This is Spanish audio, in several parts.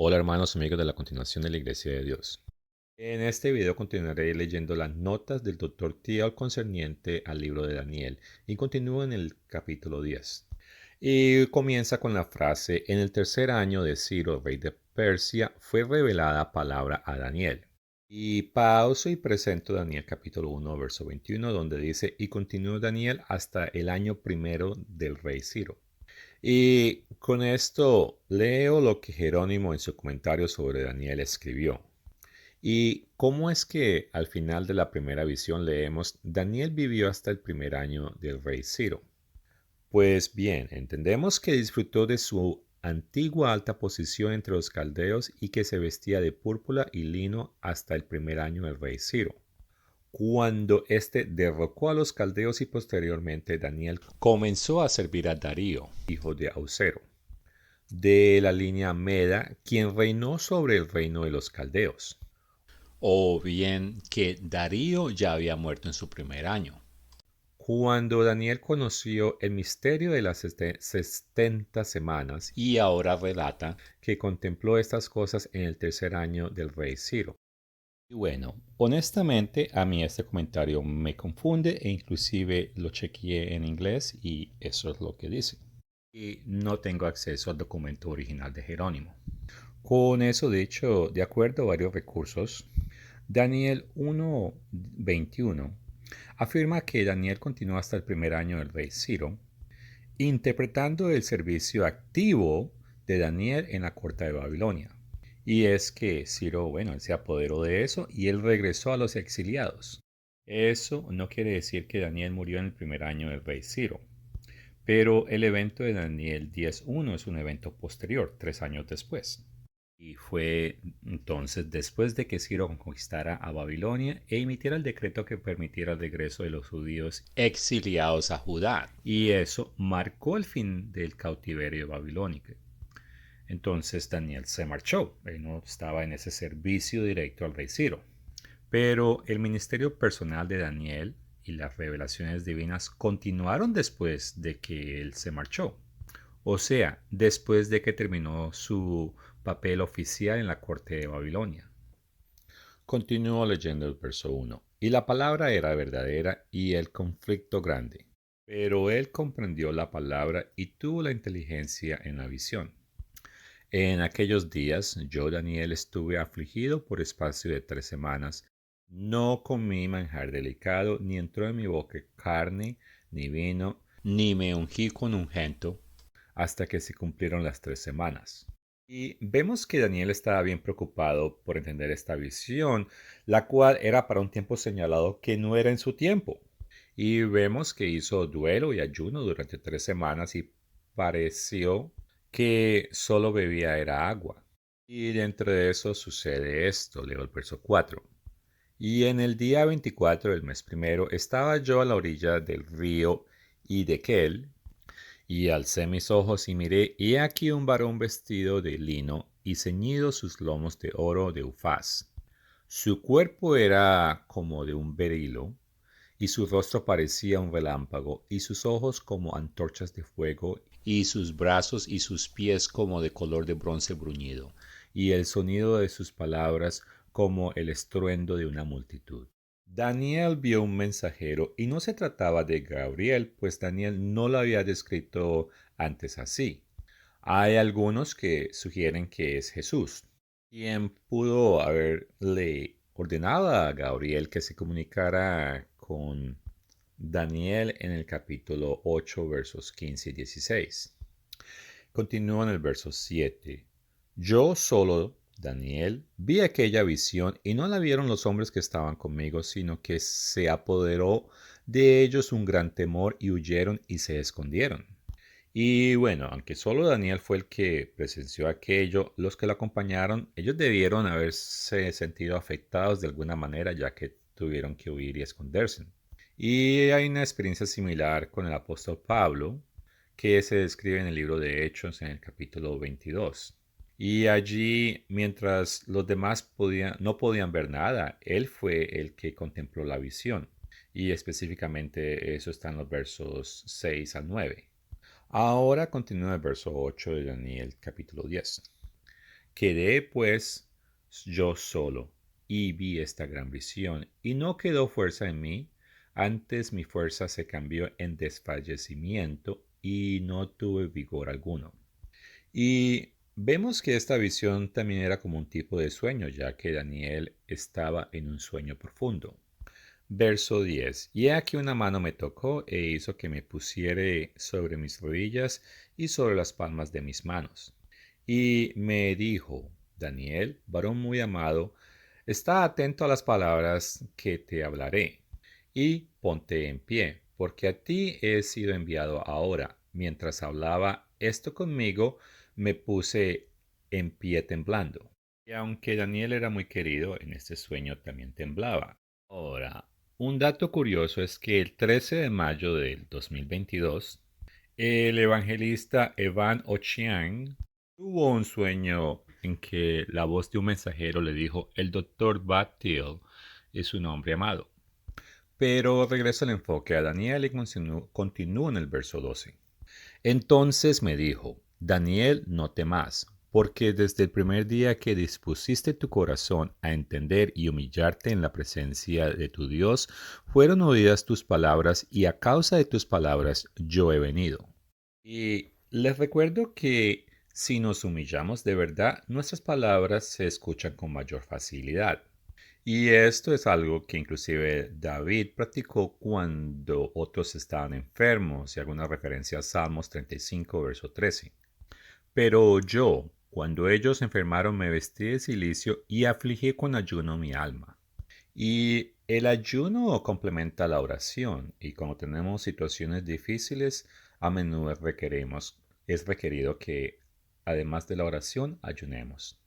Hola hermanos, amigos de la continuación de la Iglesia de Dios. En este video continuaré leyendo las notas del Dr. Thiel concerniente al libro de Daniel y continúo en el capítulo 10. Y comienza con la frase: en el tercer año de Ciro, rey de Persia, fue revelada palabra a Daniel. Y pauso y presento Daniel capítulo 1, verso 21, donde dice: y continuó Daniel hasta el año primero del rey Ciro. Y con esto leo lo que Jerónimo en su comentario sobre Daniel escribió. ¿Y cómo es que al final de la primera visión leemos: Daniel vivió hasta el primer año del rey Ciro? Pues bien, entendemos que disfrutó de su antigua alta posición entre los caldeos y que se vestía de púrpura y lino hasta el primer año del rey Ciro, cuando éste derrocó a los caldeos y posteriormente Daniel comenzó a servir a Darío, hijo de Ausero, de la línea Meda, quien reinó sobre el reino de los caldeos. O bien que Darío ya había muerto en su primer año. Cuando Daniel conoció el misterio de las 70 semanas y ahora relata que contempló estas cosas en el tercer año del rey Ciro. Y bueno, honestamente a mí este comentario me confunde e inclusive lo chequeé en inglés y eso es lo que dice. Y no tengo acceso al documento original de Jerónimo. Con eso dicho, de acuerdo a varios recursos, Daniel 1:21 afirma que Daniel continuó hasta el primer año del rey Ciro, interpretando el servicio activo de Daniel en la corte de Babilonia. Y es que Ciro, bueno, él se apoderó de eso y él regresó a los exiliados. Eso no quiere decir que Daniel murió en el primer año del rey Ciro, pero el evento de Daniel 10:1 es un evento posterior, 3 años después. Y fue entonces después de que Ciro conquistara a Babilonia e emitiera el decreto que permitiera el regreso de los judíos exiliados a Judá. Y eso marcó el fin del cautiverio babilónico. Entonces Daniel se marchó, él no estaba en ese servicio directo al rey Ciro. Pero el ministerio personal de Daniel y las revelaciones divinas continuaron después de que él se marchó. O sea, después de que terminó su papel oficial en la corte de Babilonia. Continuó leyendo el verso 1. Y la palabra era verdadera y el conflicto grande. Pero él comprendió la palabra y tuvo la inteligencia en la visión. En aquellos días yo, Daniel, estuve afligido por espacio de 3 semanas. No comí manjar delicado, ni entró en mi boca carne, ni vino, ni me ungí con ungüento, hasta que se cumplieron las 3 semanas. Y vemos que Daniel estaba bien preocupado por entender esta visión, la cual era para un tiempo señalado que no era en su tiempo. Y vemos que hizo duelo y ayuno durante 3 semanas y pareció que solo bebía era agua. Y dentro de eso sucede esto, leo el verso 4. Y en el día 24 del mes primero estaba yo a la orilla del río Hiddekel, y alcé mis ojos y miré, y aquí un varón vestido de lino y ceñido sus lomos de oro de Ufaz. Su cuerpo era como de un berilo, y su rostro parecía un relámpago, y sus ojos como antorchas de fuego, y sus brazos y sus pies como de color de bronce bruñido, y el sonido de sus palabras como el estruendo de una multitud. Daniel vio un mensajero y no se trataba de Gabriel, pues Daniel no lo había descrito antes así. Hay algunos que sugieren que es Jesús, quien pudo haberle ordenado a Gabriel que se comunicara con Daniel en el capítulo 8, versos 15 y 16. Continúa en el verso 7. Yo solo, Daniel, vi aquella visión y no la vieron los hombres que estaban conmigo, sino que se apoderó de ellos un gran temor y huyeron y se escondieron. Y bueno, aunque solo Daniel fue el que presenció aquello, los que lo acompañaron, ellos debieron haberse sentido afectados de alguna manera, ya que tuvieron que huir y esconderse. Y hay una experiencia similar con el apóstol Pablo, que se describe en el libro de Hechos en el capítulo 22. Y allí, mientras los demás no podían ver nada, él fue el que contempló la visión. Y específicamente eso está en los versos 6 al 9. Ahora continúa el verso 8 de Daniel capítulo 10. Quedé pues yo solo y vi esta gran visión, y no quedó fuerza en mí, antes mi fuerza se cambió en desfallecimiento y no tuve vigor alguno. Y vemos que esta visión también era como un tipo de sueño, ya que Daniel estaba en un sueño profundo. Verso 10. Y he aquí una mano me tocó e hizo que me pusiere sobre mis rodillas y sobre las palmas de mis manos. Y me dijo, Daniel, varón muy amado, está atento a las palabras que te hablaré, y ponte en pie, porque a ti he sido enviado ahora. Mientras hablaba esto conmigo, me puse en pie temblando. Y aunque Daniel era muy querido, en este sueño también temblaba. Ahora, un dato curioso es que el 13 de mayo del 2022, el evangelista Evan Ochiang tuvo un sueño en que la voz de un mensajero le dijo, el doctor Bat Thiel es un hombre amado. Pero regreso al enfoque a Daniel y continúo en el verso 12. Entonces me dijo, Daniel, no temas, porque desde el primer día que dispusiste tu corazón a entender y humillarte en la presencia de tu Dios, fueron oídas tus palabras y a causa de tus palabras yo he venido. Y les recuerdo que si nos humillamos de verdad, nuestras palabras se escuchan con mayor facilidad. Y esto es algo que inclusive David practicó cuando otros estaban enfermos, y alguna referencia a Salmos 35, verso 13. Pero yo, cuando ellos enfermaron, me vestí de cilicio y afligí con ayuno mi alma. Y el ayuno complementa la oración, y cuando tenemos situaciones difíciles, a menudo es requerido que, además de la oración, ayunemos.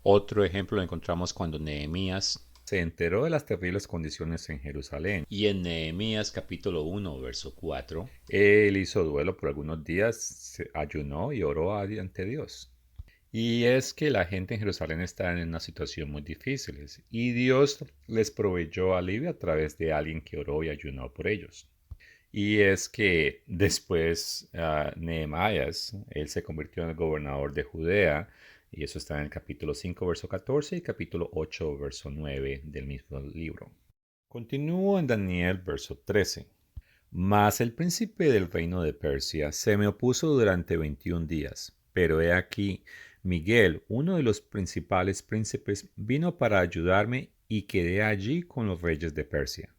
Otro ejemplo lo encontramos cuando Nehemías se enteró de las terribles condiciones en Jerusalén. Y en Nehemías capítulo 1, verso 4, él hizo duelo por algunos días, se ayunó y oró ante Dios. Y es que la gente en Jerusalén está en una situación muy difícil y Dios les proveyó alivio a través de alguien que oró y ayunó por ellos. Y es que después Nehemías, él se convirtió en el gobernador de Judea, y eso está en el capítulo 5, verso 14 y capítulo 8, verso 9 del mismo libro. Continúo en Daniel, verso 13. Mas el príncipe del reino de Persia se me opuso durante 21 días, pero he aquí, Miguel, uno de los principales príncipes, vino para ayudarme y quedé allí con los reyes de Persia.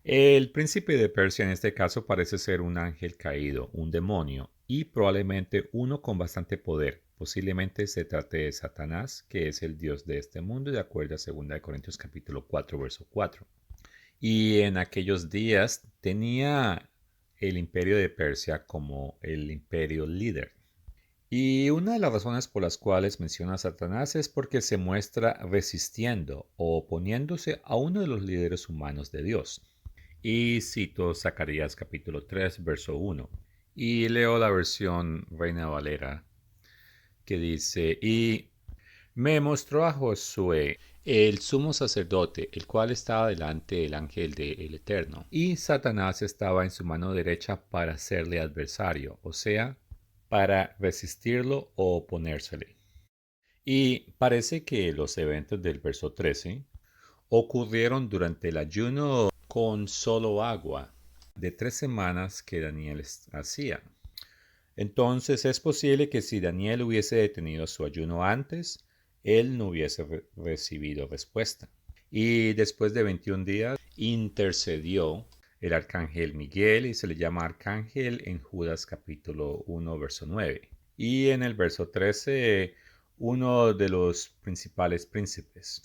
El príncipe de Persia en este caso parece ser un ángel caído, un demonio, y probablemente uno con bastante poder. Posiblemente se trate de Satanás, que es el dios de este mundo, de acuerdo a 2 Corintios capítulo 4, verso 4. Y en aquellos días tenía el imperio de Persia como el imperio líder. Y una de las razones por las cuales menciona a Satanás es porque se muestra resistiendo o oponiéndose a uno de los líderes humanos de Dios. Y cito Zacarías capítulo 3, verso 1. Y leo la versión Reina Valera, que dice, y me mostró a Josué, el sumo sacerdote, el cual estaba delante del ángel del Eterno. Y Satanás estaba en su mano derecha para serle adversario, o sea, para resistirlo o oponérsele. Y parece que los eventos del verso 13 ocurrieron durante el ayuno con solo agua de 3 semanas que Daniel hacía. Entonces es posible que si Daniel hubiese detenido su ayuno antes, él no hubiese recibido respuesta. Y después de 21 días intercedió el arcángel Miguel, y se le llama arcángel en Judas capítulo 1, verso 9. Y en el verso 13, uno de los principales príncipes.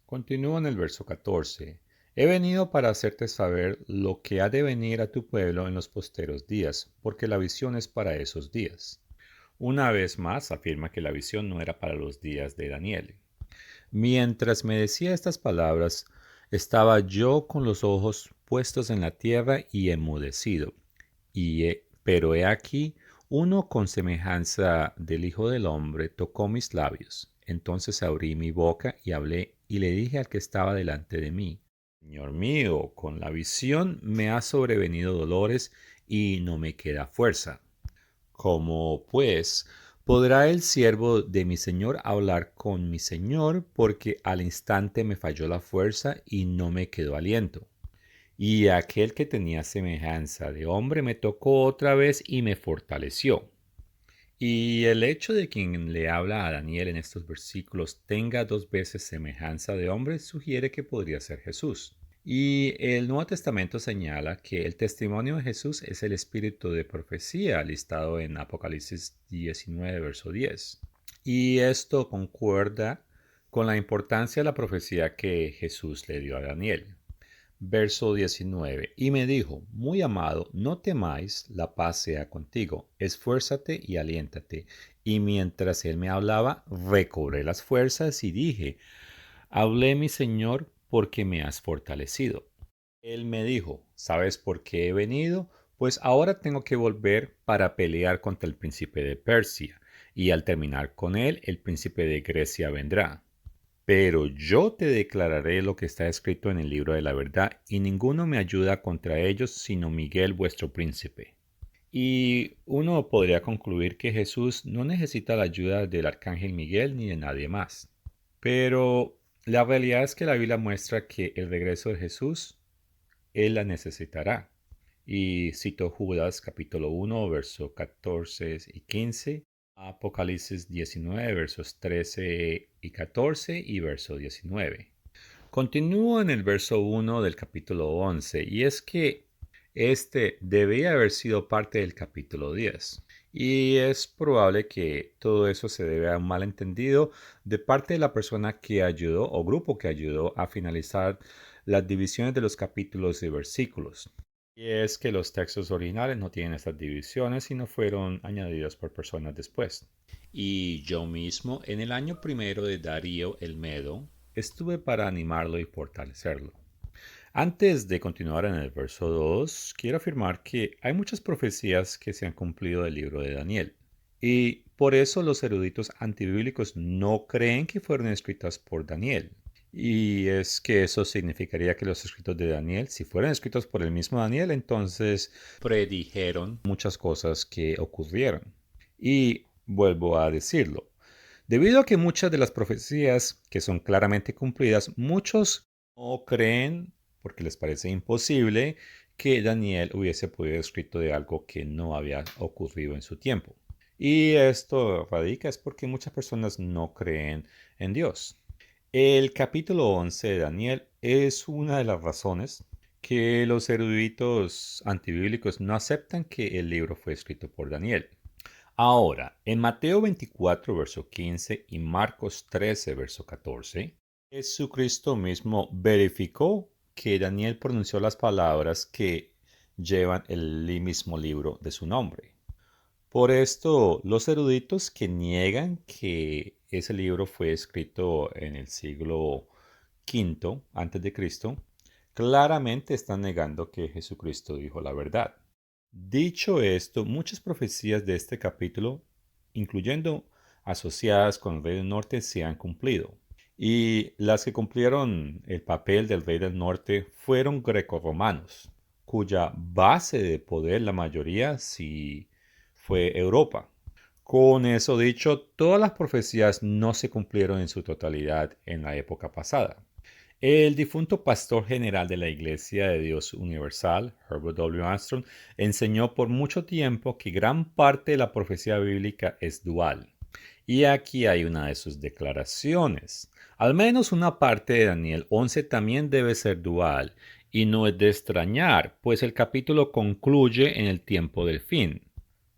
Continúa en el verso 14. He venido para hacerte saber lo que ha de venir a tu pueblo en los posteros días, porque la visión es para esos días. Una vez más afirma que la visión no era para los días de Daniel. Mientras me decía estas palabras, estaba yo con los ojos puestos en la tierra y enmudecido. Pero he aquí, uno con semejanza del Hijo del Hombre tocó mis labios. Entonces abrí mi boca y hablé y le dije al que estaba delante de mí, Señor mío, con la visión me ha sobrevenido dolores y no me queda fuerza. ¿Cómo, pues, ¿Podrá el siervo de mi señor hablar con mi señor? Porque al instante me falló la fuerza y no me quedó aliento. Y aquel que tenía semejanza de hombre me tocó otra vez y me fortaleció. Y el hecho de quien le habla a Daniel en estos versículos tenga dos veces semejanza de hombre sugiere que podría ser Jesús. Y el Nuevo Testamento señala que el testimonio de Jesús es el espíritu de profecía listado en Apocalipsis 19, verso 10. Y esto concuerda con la importancia de la profecía que Jesús le dio a Daniel. Verso 19. Y me dijo, muy amado, no temáis, la paz sea contigo, esfuérzate y aliéntate. Y mientras él me hablaba, recobré las fuerzas y dije, hablé mi Señor porque me has fortalecido. Él me dijo, ¿sabes por qué he venido? Pues ahora tengo que volver para pelear contra el príncipe de Persia, y al terminar con él, el príncipe de Grecia vendrá. Pero yo te declararé lo que está escrito en el libro de la verdad, y ninguno me ayuda contra ellos sino Miguel vuestro príncipe. Y uno podría concluir que Jesús no necesita la ayuda del arcángel Miguel ni de nadie más. Pero la realidad es que la Biblia muestra que el regreso de Jesús, Él la necesitará. Y cito Judas capítulo 1, versos 14 y 15. Apocalipsis 19, versos 13 y 14 y verso 19. Continúo en el verso 1 del capítulo 11 y es que este debía haber sido parte del capítulo 10. Y es probable que todo eso se debe a un malentendido de parte de la persona que ayudó o grupo que ayudó a finalizar las divisiones de los capítulos y versículos. Y es que los textos originales no tienen estas divisiones y no fueron añadidos por personas después. Y yo mismo, en el año primero de Darío el Medo, estuve para animarlo y fortalecerlo. Antes de continuar en el verso 2, quiero afirmar que hay muchas profecías que se han cumplido del libro de Daniel. Y por eso los eruditos antibíblicos no creen que fueron escritas por Daniel. Y es que eso significaría que los escritos de Daniel, si fueran escritos por el mismo Daniel, entonces predijeron muchas cosas que ocurrieron. Y vuelvo a decirlo, debido a que muchas de las profecías que son claramente cumplidas, muchos no creen, porque les parece imposible, que Daniel hubiese podido haber escrito de algo que no había ocurrido en su tiempo. Y esto radica es porque muchas personas no creen en Dios. El capítulo 11 de Daniel es una de las razones que los eruditos antibíblicos no aceptan que el libro fue escrito por Daniel. Ahora, en Mateo 24, verso 15 y Marcos 13, verso 14, Jesucristo mismo verificó que Daniel pronunció las palabras que llevan el mismo libro de su nombre. Por esto, los eruditos que niegan que ese libro fue escrito en el siglo V antes de Cristo, claramente están negando que Jesucristo dijo la verdad. Dicho esto, muchas profecías de este capítulo, incluyendo asociadas con el rey del norte, se han cumplido. Y las que cumplieron el papel del rey del norte fueron grecorromanos, cuya base de poder la mayoría sí fue Europa. Con eso dicho, todas las profecías no se cumplieron en su totalidad en la época pasada. El difunto pastor general de la Iglesia de Dios Universal, Herbert W. Armstrong, enseñó por mucho tiempo que gran parte de la profecía bíblica es dual. Y aquí hay una de sus declaraciones. Al menos una parte de Daniel 11 también debe ser dual, y no es de extrañar, pues el capítulo concluye en el tiempo del fin,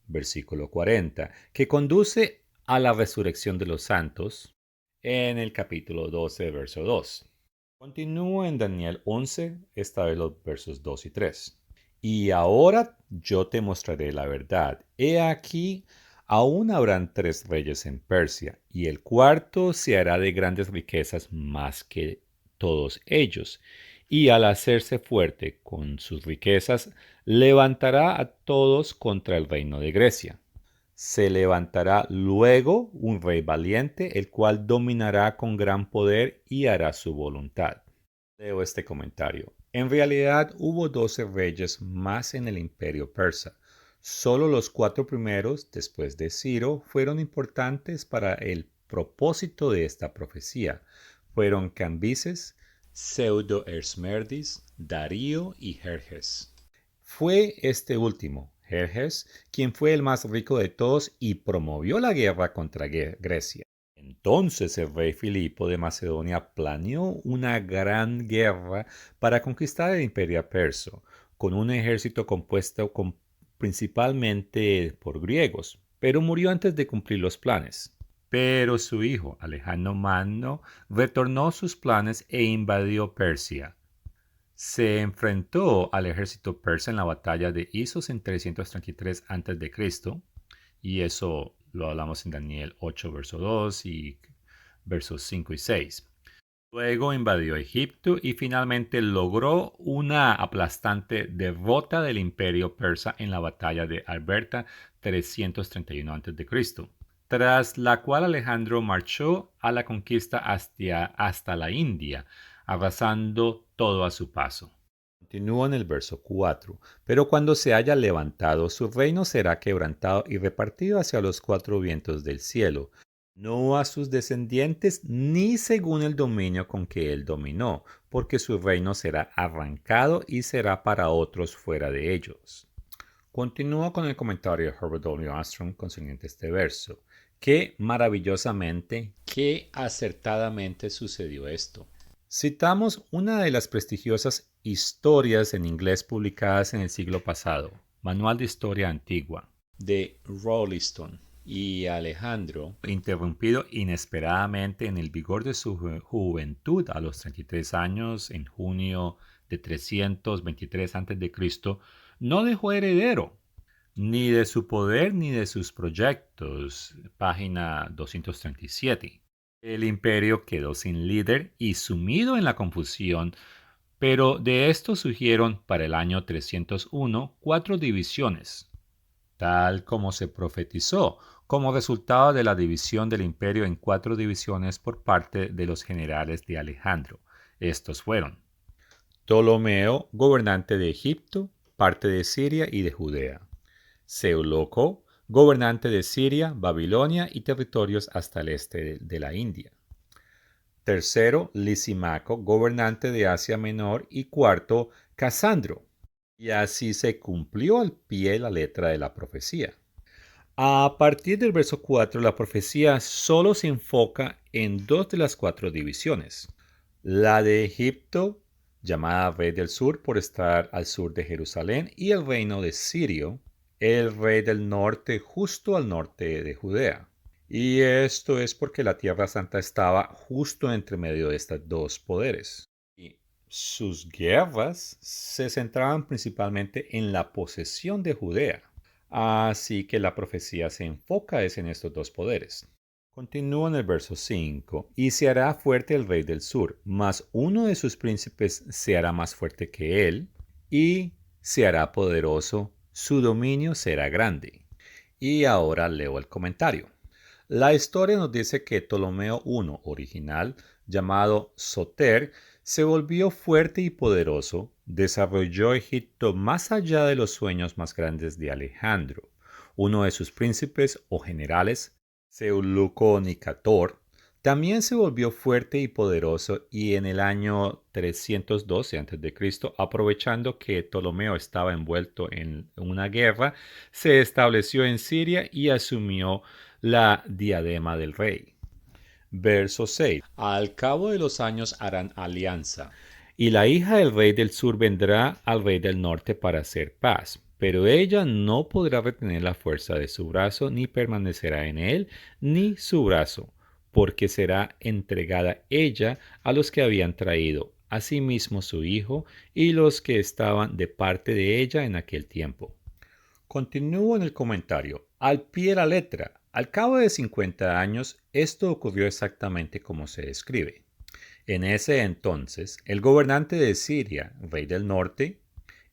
versículo 40, que conduce a la resurrección de los santos en el capítulo 12, verso 2. Continúo en Daniel 11, esta vez los versos 2 y 3. Y ahora yo te mostraré la verdad. He aquí, aún habrán tres reyes en Persia, y el cuarto se hará de grandes riquezas más que todos ellos. Y al hacerse fuerte con sus riquezas, levantará a todos contra el reino de Grecia. Se levantará luego un rey valiente, el cual dominará con gran poder y hará su voluntad. Leo este comentario. En realidad hubo 12 reyes más en el imperio persa. Solo los 4 primeros, después de Ciro, fueron importantes para el propósito de esta profecía. Fueron Cambises, Pseudo-Ersmerdis, Darío y Jerjes. Fue este último, Jerjes, quien fue el más rico de todos y promovió la guerra contra Grecia. Entonces el rey Filipo de Macedonia planeó una gran guerra para conquistar el imperio perso, con un ejército compuesto principalmente por griegos, pero murió antes de cumplir los planes. Pero su hijo, Alejandro Magno, retornó sus planes e invadió Persia. Se enfrentó al ejército persa en la batalla de Isos en 333 a.C., y eso lo hablamos en Daniel 8, verso 2 y versos 5 y 6. Luego invadió Egipto y finalmente logró una aplastante derrota del imperio persa en la batalla de Alberta 331 a.C., tras la cual Alejandro marchó a la conquista hasta la India, arrasando todo a su paso. Continúa en el verso 4. Pero cuando se haya levantado, su reino será quebrantado y repartido hacia los 4 vientos del cielo, no a sus descendientes ni según el dominio con que él dominó, porque su reino será arrancado y será para otros fuera de ellos. Continúa con el comentario de Herbert W. Armstrong concerniente a este verso. Qué maravillosamente, qué acertadamente sucedió esto. Citamos una de las prestigiosas historias en inglés publicadas en el siglo pasado, Manual de Historia Antigua, de Rowliston, y Alejandro, interrumpido inesperadamente en el vigor de su juventud a los 33 años en junio de 323 a.C., no dejó heredero, ni de su poder ni de sus proyectos, página 237. El imperio quedó sin líder y sumido en la confusión, pero de esto surgieron para el año 301 4 divisiones, tal como se profetizó, como resultado de la división del imperio en 4 divisiones por parte de los generales de Alejandro. Estos fueron: Ptolomeo, gobernante de Egipto, parte de Siria y de Judea; Seuloco, gobernante de Siria, Babilonia y territorios hasta el este de la India; tercero, Lisimaco, gobernante de Asia Menor; y cuarto, Casandro. Y así se cumplió al pie la letra de la profecía. A partir del verso 4, la profecía solo se enfoca en 2 de las 4 divisiones. La de Egipto, llamada Rey del Sur por estar al sur de Jerusalén, y el reino de Sirio, el rey del norte justo al norte de Judea. Y esto es porque la Tierra Santa estaba justo entre medio de estos 2 poderes. Y sus guerras se centraban principalmente en la posesión de Judea. Así que la profecía se enfoca en estos 2 poderes. Continúa en el verso 5. Y se hará fuerte el rey del sur, mas uno de sus príncipes se hará más fuerte que él, y se hará poderoso, su dominio será grande. Y ahora leo el comentario. La historia nos dice que Ptolomeo I original, llamado Soter, se volvió fuerte y poderoso, desarrolló Egipto más allá de los sueños más grandes de Alejandro. Uno de sus príncipes o generales, Seuloco Nicator, también se volvió fuerte y poderoso, y en el año 312 a.C., aprovechando que Ptolomeo estaba envuelto en una guerra, se estableció en Siria y asumió la diadema del rey. Verso 6. Al cabo de los años harán alianza, y la hija del rey del sur vendrá al rey del norte para hacer paz, pero ella no podrá retener la fuerza de su brazo, ni permanecerá en él, ni su brazo, porque será entregada ella a los que habían traído, asimismo su hijo, y los que estaban de parte de ella en aquel tiempo. Continúo en el comentario. Al pie de la letra, al cabo de 50 años, esto ocurrió exactamente como se describe. En ese entonces, el gobernante de Siria, rey del norte,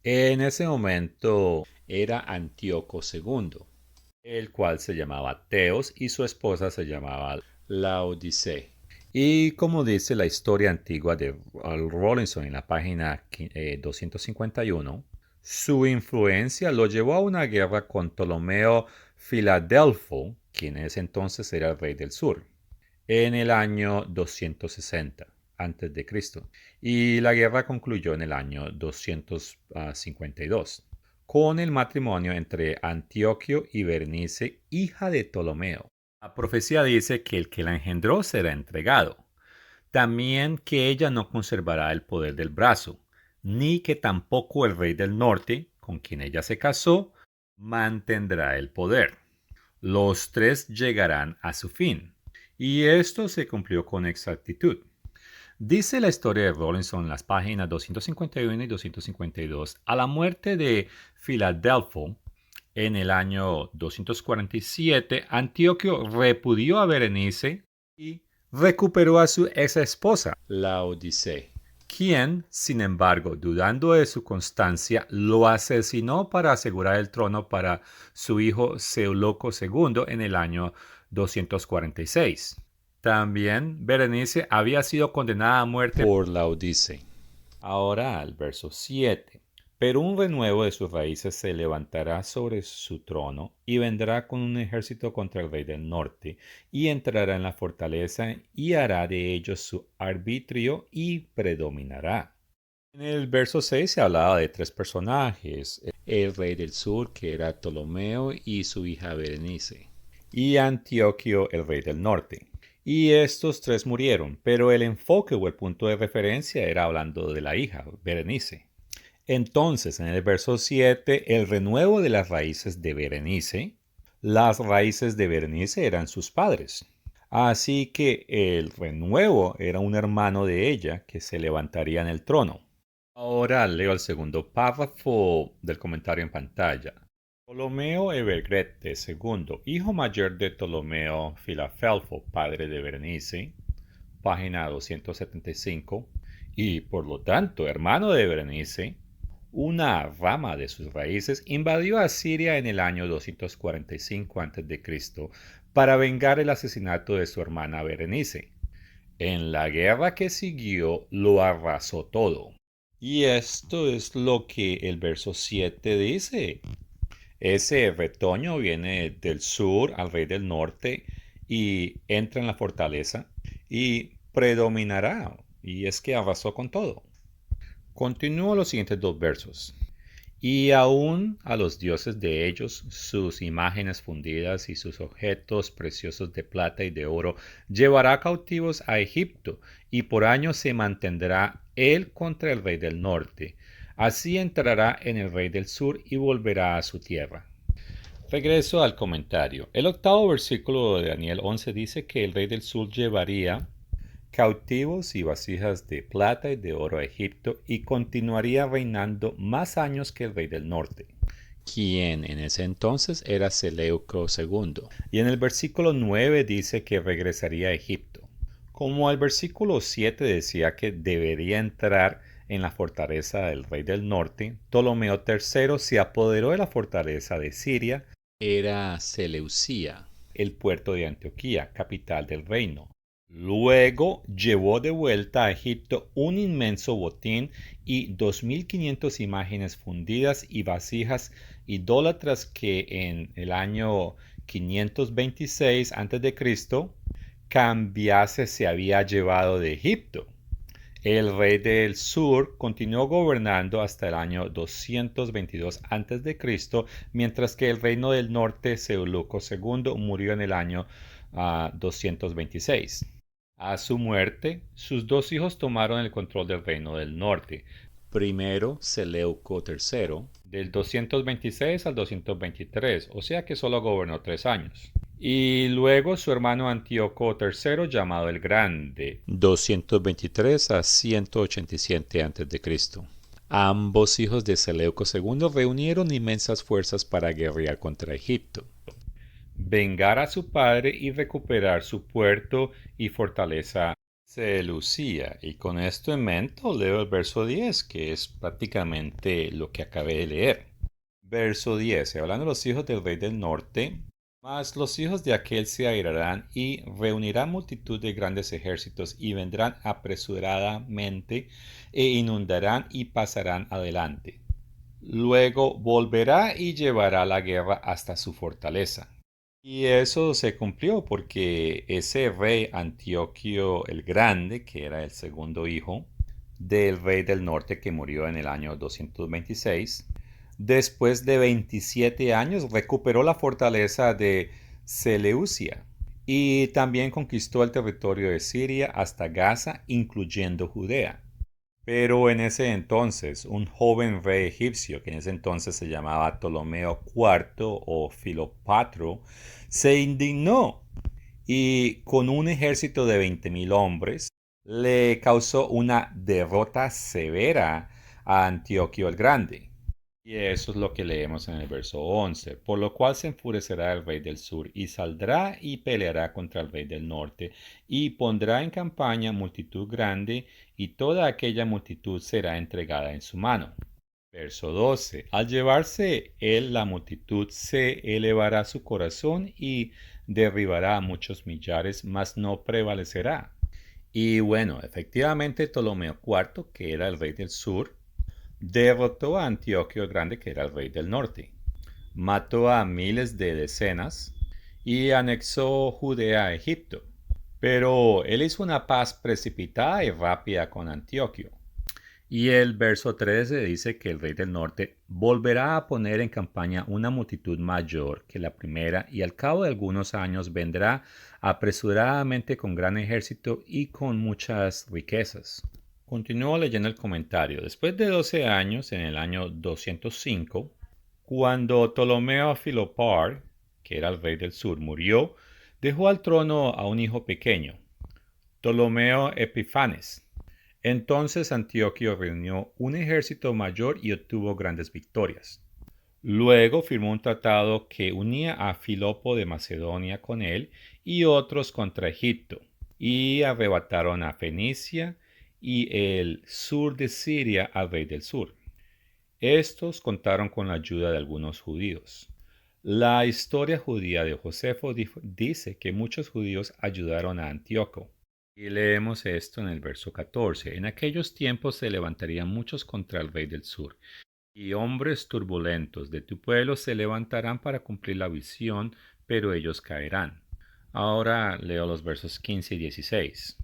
en ese momento era Antíoco II, el cual se llamaba Teos y su esposa se llamaba Laodice. Y como dice la historia antigua de Rawlinson en la página 251, Su influencia lo llevó a una guerra con Ptolomeo Filadelfo, quien en ese entonces era el rey del sur, en el año 260 a.C. Y la guerra concluyó en el año 252 con el matrimonio entre Antioquio y Berenice, hija de Ptolomeo. La profecía dice que el que la engendró será entregado. También que ella no conservará el poder del brazo, ni que tampoco el rey del norte, con quien ella se casó, mantendrá el poder. Los tres llegarán a su fin. Y esto se cumplió con exactitud. Dice la historia de Rawlinson en las páginas 251 y 252, a la muerte de Filadelfo en el año 247, Antioquio repudió a Berenice y recuperó a su ex esposa, Laodice, quien, sin embargo, dudando de su constancia, lo asesinó para asegurar el trono para su hijo Seuloco II en el año 246. También Berenice había sido condenada a muerte por Laodice. Ahora al verso 7. Pero un renuevo de sus raíces se levantará sobre su trono y vendrá con un ejército contra el rey del norte y entrará en la fortaleza y hará de ellos su arbitrio y predominará. En el verso 6 se hablaba de tres personajes: el rey del sur, que era Ptolomeo, y su hija Berenice, y Antioquio, el rey del norte. Y estos tres murieron, pero el enfoque o el punto de referencia era hablando de la hija, Berenice. Entonces, en el verso 7, el renuevo de las raíces de Berenice. Las raíces de Berenice eran sus padres. Así que el renuevo era un hermano de ella que se levantaría en el trono. Ahora leo el segundo párrafo del comentario en pantalla. Ptolomeo Evergrete II, hijo mayor de Ptolomeo Filadelfo, padre de Berenice, página 275, y por lo tanto hermano de Berenice, una rama de sus raíces, invadió a Siria en el año 245 a.C. para vengar el asesinato de su hermana Berenice. En la guerra que siguió lo arrasó todo. Y esto es lo que el verso 7 dice. Ese retoño viene del sur al rey del norte y entra en la fortaleza y predominará. Y es que arrasó con todo. Continúo los siguientes dos versos. Y aún a los dioses de ellos, sus imágenes fundidas y sus objetos preciosos de plata y de oro, llevará cautivos a Egipto, y por años se mantendrá él contra el rey del norte. Así entrará en el rey del sur y volverá a su tierra. Regreso al comentario. El octavo versículo de Daniel 11 dice que el rey del sur llevaría cautivos y vasijas de plata y de oro a Egipto y continuaría reinando más años que el rey del norte, quien en ese entonces era Seleuco II. Y en el versículo 9 dice que regresaría a Egipto. Como el versículo 7 decía que debería entrar en la fortaleza del rey del norte, Ptolomeo III se apoderó de la fortaleza de Siria, era Seleucia, el puerto de Antioquía, capital del reino. Luego llevó de vuelta a Egipto un inmenso botín y 2.500 imágenes fundidas y vasijas idólatras que en el año 526 a.C. Cambiase se había llevado de Egipto. El rey del sur continuó gobernando hasta el año 222 a.C., mientras que el reino del norte, Seuloco II, murió en el año 226. A su muerte, sus dos hijos tomaron el control del reino del norte. Primero Seleuco III, del 226 al 223, o sea que solo gobernó 3 años. Y luego su hermano Antíoco III, llamado el Grande, 223 a 187 a.C. Ambos hijos de Seleuco II reunieron inmensas fuerzas para guerrear contra Egipto, vengar a su padre y recuperar su puerto y fortaleza Seleucia. Y con esto en mente leo el verso 10, que es prácticamente lo que acabé de leer. Verso 10, hablando de los hijos del rey del norte: mas los hijos de aquel se airarán y reunirán multitud de grandes ejércitos y vendrán apresuradamente e inundarán y pasarán adelante. Luego volverá y llevará la guerra hasta su fortaleza. Y eso se cumplió porque ese rey Antioquio el Grande, que era el segundo hijo del rey del norte que murió en el año 226, después de 27 años recuperó la fortaleza de Seleucia y también conquistó el territorio de Siria hasta Gaza, incluyendo Judea. Pero en ese entonces, un joven rey egipcio, que en ese entonces se llamaba Ptolomeo IV o Filopatro, se indignó y con un ejército de 20.000 hombres le causó una derrota severa a Antioquio el Grande. Y eso es lo que leemos en el verso 11. Por lo cual se enfurecerá el rey del sur y saldrá y peleará contra el rey del norte y pondrá en campaña multitud grande y toda aquella multitud será entregada en su mano. Verso 12. Al llevarse él la multitud se elevará su corazón y derribará a muchos millares, mas no prevalecerá. Y bueno, efectivamente Ptolomeo IV, que era el rey del sur, derrotó a Antioquio el Grande, que era el rey del norte. Mató a miles de decenas y anexó Judea a Egipto. Pero él hizo una paz precipitada y rápida con Antioquio. Y el verso 13 dice que el rey del norte volverá a poner en campaña una multitud mayor que la primera y al cabo de algunos años vendrá apresuradamente con gran ejército y con muchas riquezas. Continúo leyendo el comentario. Después de 12 años, en el año 205, cuando Ptolomeo Filopar, que era el rey del sur, murió, dejó al trono a un hijo pequeño, Ptolomeo Epifanes. Entonces Antioquio reunió un ejército mayor y obtuvo grandes victorias. Luego firmó un tratado que unía a Filopo de Macedonia con él y otros contra Egipto, y arrebataron a Fenicia y el sur de Siria al rey del sur. Estos contaron con la ayuda de algunos judíos. La historia judía de Josefo dice que muchos judíos ayudaron a Antíoco. Y leemos esto en el verso 14. En aquellos tiempos se levantarían muchos contra el rey del sur, y hombres turbulentos de tu pueblo se levantarán para cumplir la visión, pero ellos caerán. Ahora leo los versos 15 y 16.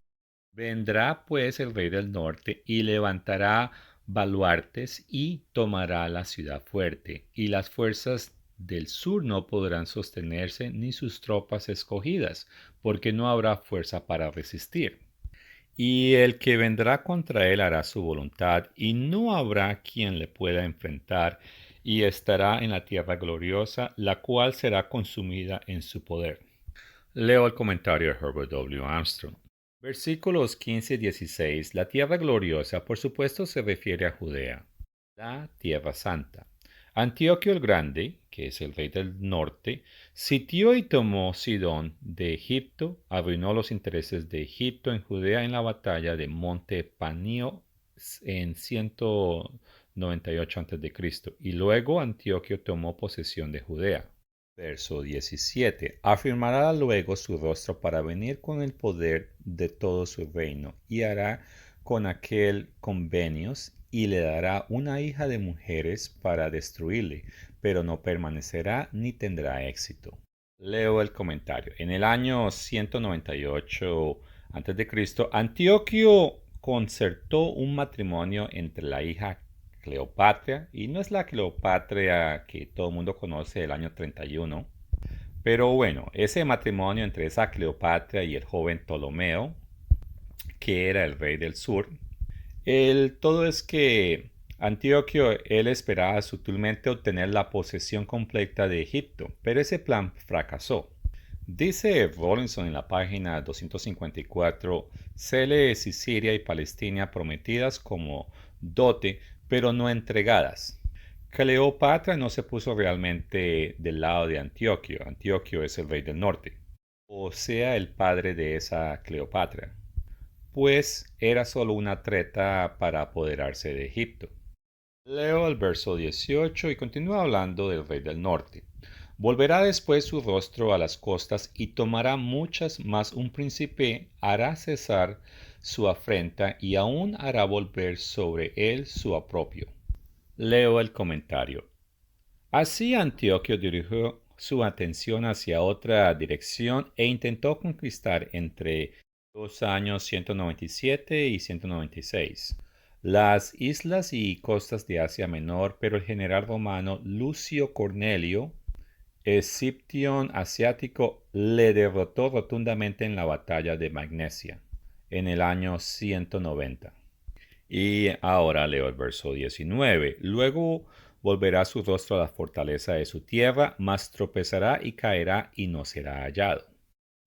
Vendrá pues el rey del norte y levantará baluartes y tomará la ciudad fuerte, y las fuerzas del sur no podrán sostenerse ni sus tropas escogidas, porque no habrá fuerza para resistir. Y el que vendrá contra él hará su voluntad, y no habrá quien le pueda enfrentar, y estará en la tierra gloriosa, la cual será consumida en su poder. Leo el comentario de Herbert W. Armstrong. Versículos 15 y 16. La tierra gloriosa, por supuesto, se refiere a Judea, la tierra santa. Antioquio el Grande, que es el rey del norte, sitió y tomó Sidón de Egipto, arruinó los intereses de Egipto en Judea en la batalla de Monte Panio en 198 a.C. Y luego Antioquio tomó posesión de Judea. Verso 17. Afirmará luego su rostro para venir con el poder de todo su reino, y hará con aquel convenios, y le dará una hija de mujeres para destruirle, pero no permanecerá ni tendrá éxito. Leo el comentario. En el año 198 a.C., Antioquio concertó un matrimonio entre la hija Cleopatra, y no es la Cleopatra que todo el mundo conoce del año 31, pero bueno, ese matrimonio entre esa Cleopatra y el joven Ptolomeo, que era el rey del sur, todo es que Antioquio él esperaba sutilmente obtener la posesión completa de Egipto, pero ese plan fracasó. Dice Rawlinson en la página 254, se lee Siria y Palestina prometidas como dote, pero no entregadas. Cleopatra no se puso realmente del lado de Antioquio. Antioquio es el rey del norte, o sea, el padre de esa Cleopatra, pues era solo una treta para apoderarse de Egipto. Leo el verso 18 y continúa hablando del rey del norte. Volverá después su rostro a las costas y tomará muchas, mas un príncipe hará cesar su afrenta y aún hará volver sobre él su apropio. Leo el comentario. Así Antioquio dirigió su atención hacia otra dirección e intentó conquistar entre los años 197 y 196 las islas y costas de Asia Menor, pero el general romano Lucio Cornelio, Escipión asiático, le derrotó rotundamente en la batalla de Magnesia en el año 190. Y ahora leo el verso 19. Luego volverá su rostro a la fortaleza de su tierra, mas tropezará y caerá y no será hallado.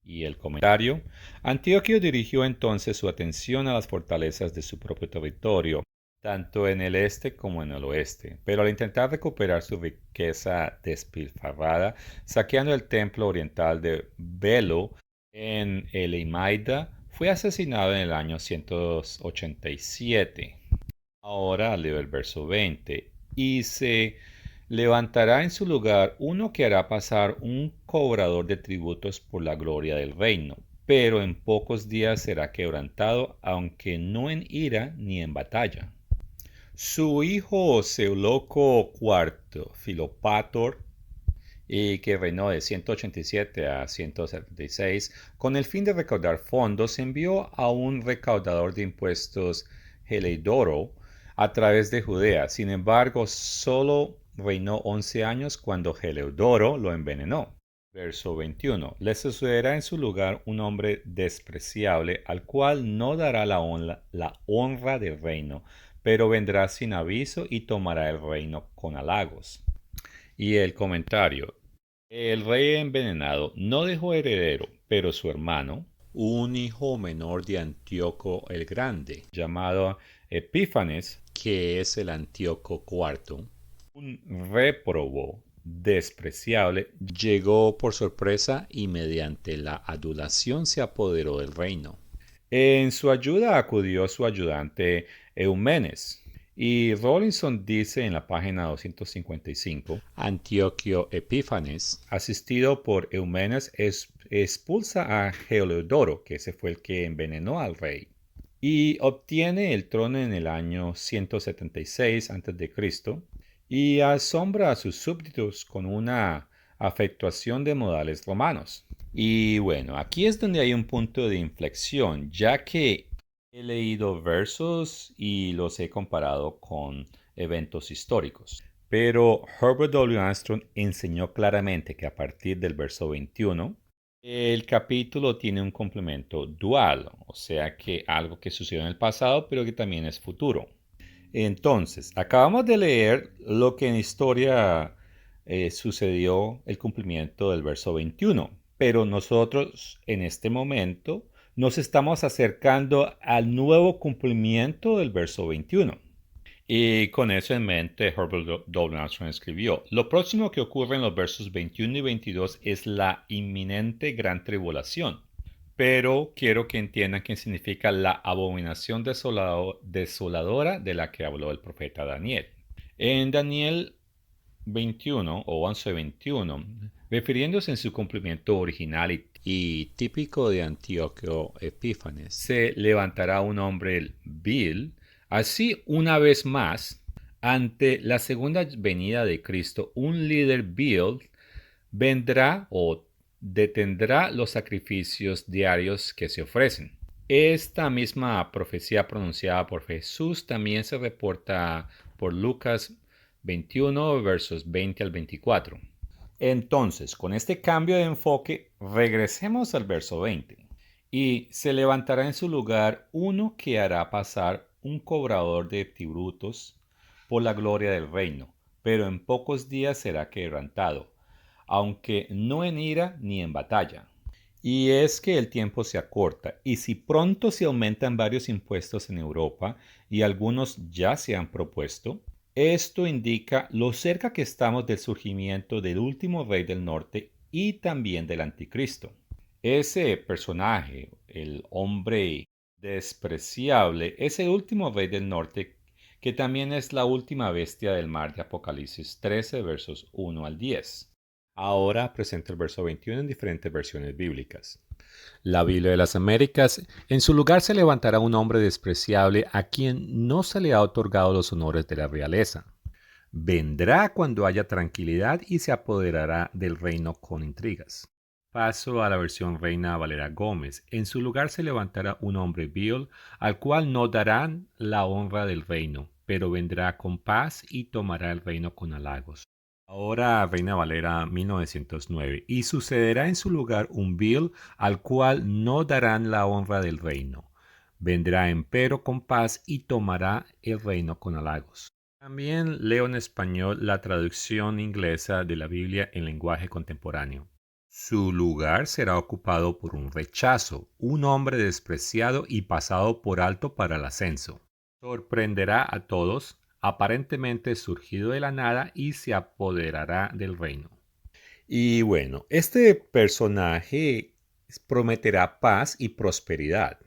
Y el comentario. Antioquio dirigió entonces su atención a las fortalezas de su propio territorio, tanto en el este como en el oeste. Pero al intentar recuperar su riqueza despilfarrada, saqueando el templo oriental de Belo en Eleumaida, fue asesinado en el año 187. Ahora leo el verso 20. Y se levantará en su lugar uno que hará pasar un cobrador de tributos por la gloria del reino, pero en pocos días será quebrantado, aunque no en ira ni en batalla. Su hijo Seuloco IV, Filopator, y que reinó de 187 a 176, con el fin de recaudar fondos, envió a un recaudador de impuestos, Heleidoro, a través de Judea. Sin embargo, solo reinó 11 años cuando Heleidoro lo envenenó. Verso 21. Le sucederá en su lugar un hombre despreciable, al cual no dará la honra del reino, pero vendrá sin aviso y tomará el reino con halagos. Y el comentario. El rey envenenado no dejó heredero, pero su hermano, un hijo menor de Antíoco el Grande, llamado Epífanes, que es el Antíoco IV, un réprobo despreciable, llegó por sorpresa y mediante la adulación se apoderó del reino. En su ayuda acudió su ayudante Eumenes, y Rawlinson dice en la página 255, Antioquio Epífanes, asistido por Eumenes, expulsa a Heliodoro, que ese fue el que envenenó al rey, y obtiene el trono en el año 176 a.C. y asombra a sus súbditos con una afectuación de modales romanos. Y bueno, aquí es donde hay un punto de inflexión, ya que he leído versos y los he comparado con eventos históricos. Pero Herbert W. Armstrong enseñó claramente que a partir del verso 21, el capítulo tiene un complemento dual, o sea que algo que sucedió en el pasado, pero que también es futuro. Entonces, acabamos de leer lo que en historia sucedió el cumplimiento del verso 21, pero nosotros en este momento nos estamos acercando al nuevo cumplimiento del verso 21. Y con eso en mente, Herbert W. Armstrong escribió, lo próximo que ocurre en los versos 21 y 22 es la inminente gran tribulación. Pero quiero que entiendan qué significa la abominación desoladora de la que habló el profeta Daniel. En Daniel 21 o 11:21, refiriéndose en su cumplimiento original y típico de Antíoco Epífanes, se levantará un hombre vil, así una vez más, ante la segunda venida de Cristo, un líder vil vendrá o detendrá los sacrificios diarios que se ofrecen. Esta misma profecía pronunciada por Jesús también se reporta por Lucas 21, versos 20 al 24. Entonces, con este cambio de enfoque, regresemos al verso 20. Y se levantará en su lugar uno que hará pasar un cobrador de tributos por la gloria del reino, pero en pocos días será quebrantado, aunque no en ira ni en batalla. Y es que el tiempo se acorta, y si pronto se aumentan varios impuestos en Europa, y algunos ya se han propuesto, esto indica lo cerca que estamos del surgimiento del último rey del norte y también del anticristo. Ese personaje, el hombre despreciable, es el último rey del norte, que también es la última bestia del mar de Apocalipsis 13, versos 1 al 10. Ahora presenta el verso 21 en diferentes versiones bíblicas. La Biblia de las Américas, en su lugar se levantará un hombre despreciable a quien no se le ha otorgado los honores de la realeza. Vendrá cuando haya tranquilidad y se apoderará del reino con intrigas. Paso a la versión Reina Valera Gómez. En su lugar se levantará un hombre vil, al cual no darán la honra del reino, pero vendrá con paz y tomará el reino con halagos. Ahora Reina Valera 1909. Y sucederá en su lugar un vil, al cual no darán la honra del reino. Vendrá empero con paz y tomará el reino con halagos. También leo en español la traducción inglesa de la Biblia en lenguaje contemporáneo. Su lugar será ocupado por un rechazo, un hombre despreciado y pasado por alto para el ascenso. Sorprenderá a todos, aparentemente surgido de la nada, y se apoderará del reino. Y bueno, este personaje prometerá paz y prosperidad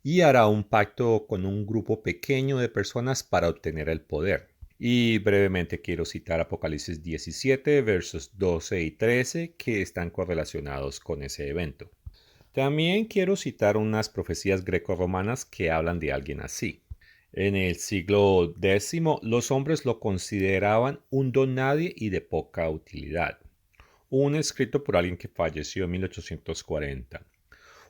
y hará un pacto con un grupo pequeño de personas para obtener el poder. Y brevemente quiero citar Apocalipsis 17, versos 12 y 13, que están correlacionados con ese evento. También quiero citar unas profecías grecorromanas que hablan de alguien así. En el siglo X, los hombres lo consideraban un don nadie y de poca utilidad. Un escrito por alguien que falleció en 1840.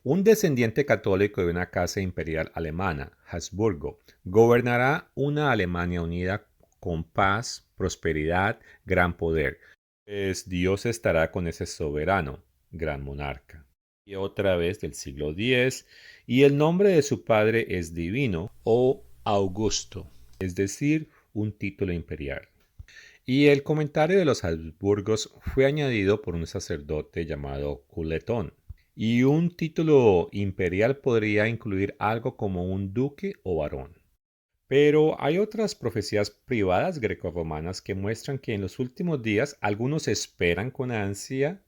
Un descendiente católico de una casa imperial alemana, Habsburgo, gobernará una Alemania unida con paz, prosperidad, gran poder, pues Dios estará con ese soberano, gran monarca. Y otra vez del siglo X, y el nombre de su padre es divino o Augusto, es decir, un título imperial. Y el comentario de los Habsburgos fue añadido por un sacerdote llamado Culetón. Y un título imperial podría incluir algo como un duque o varón. Pero hay otras profecías privadas grecorromanas que muestran que en los últimos días algunos esperan con ansia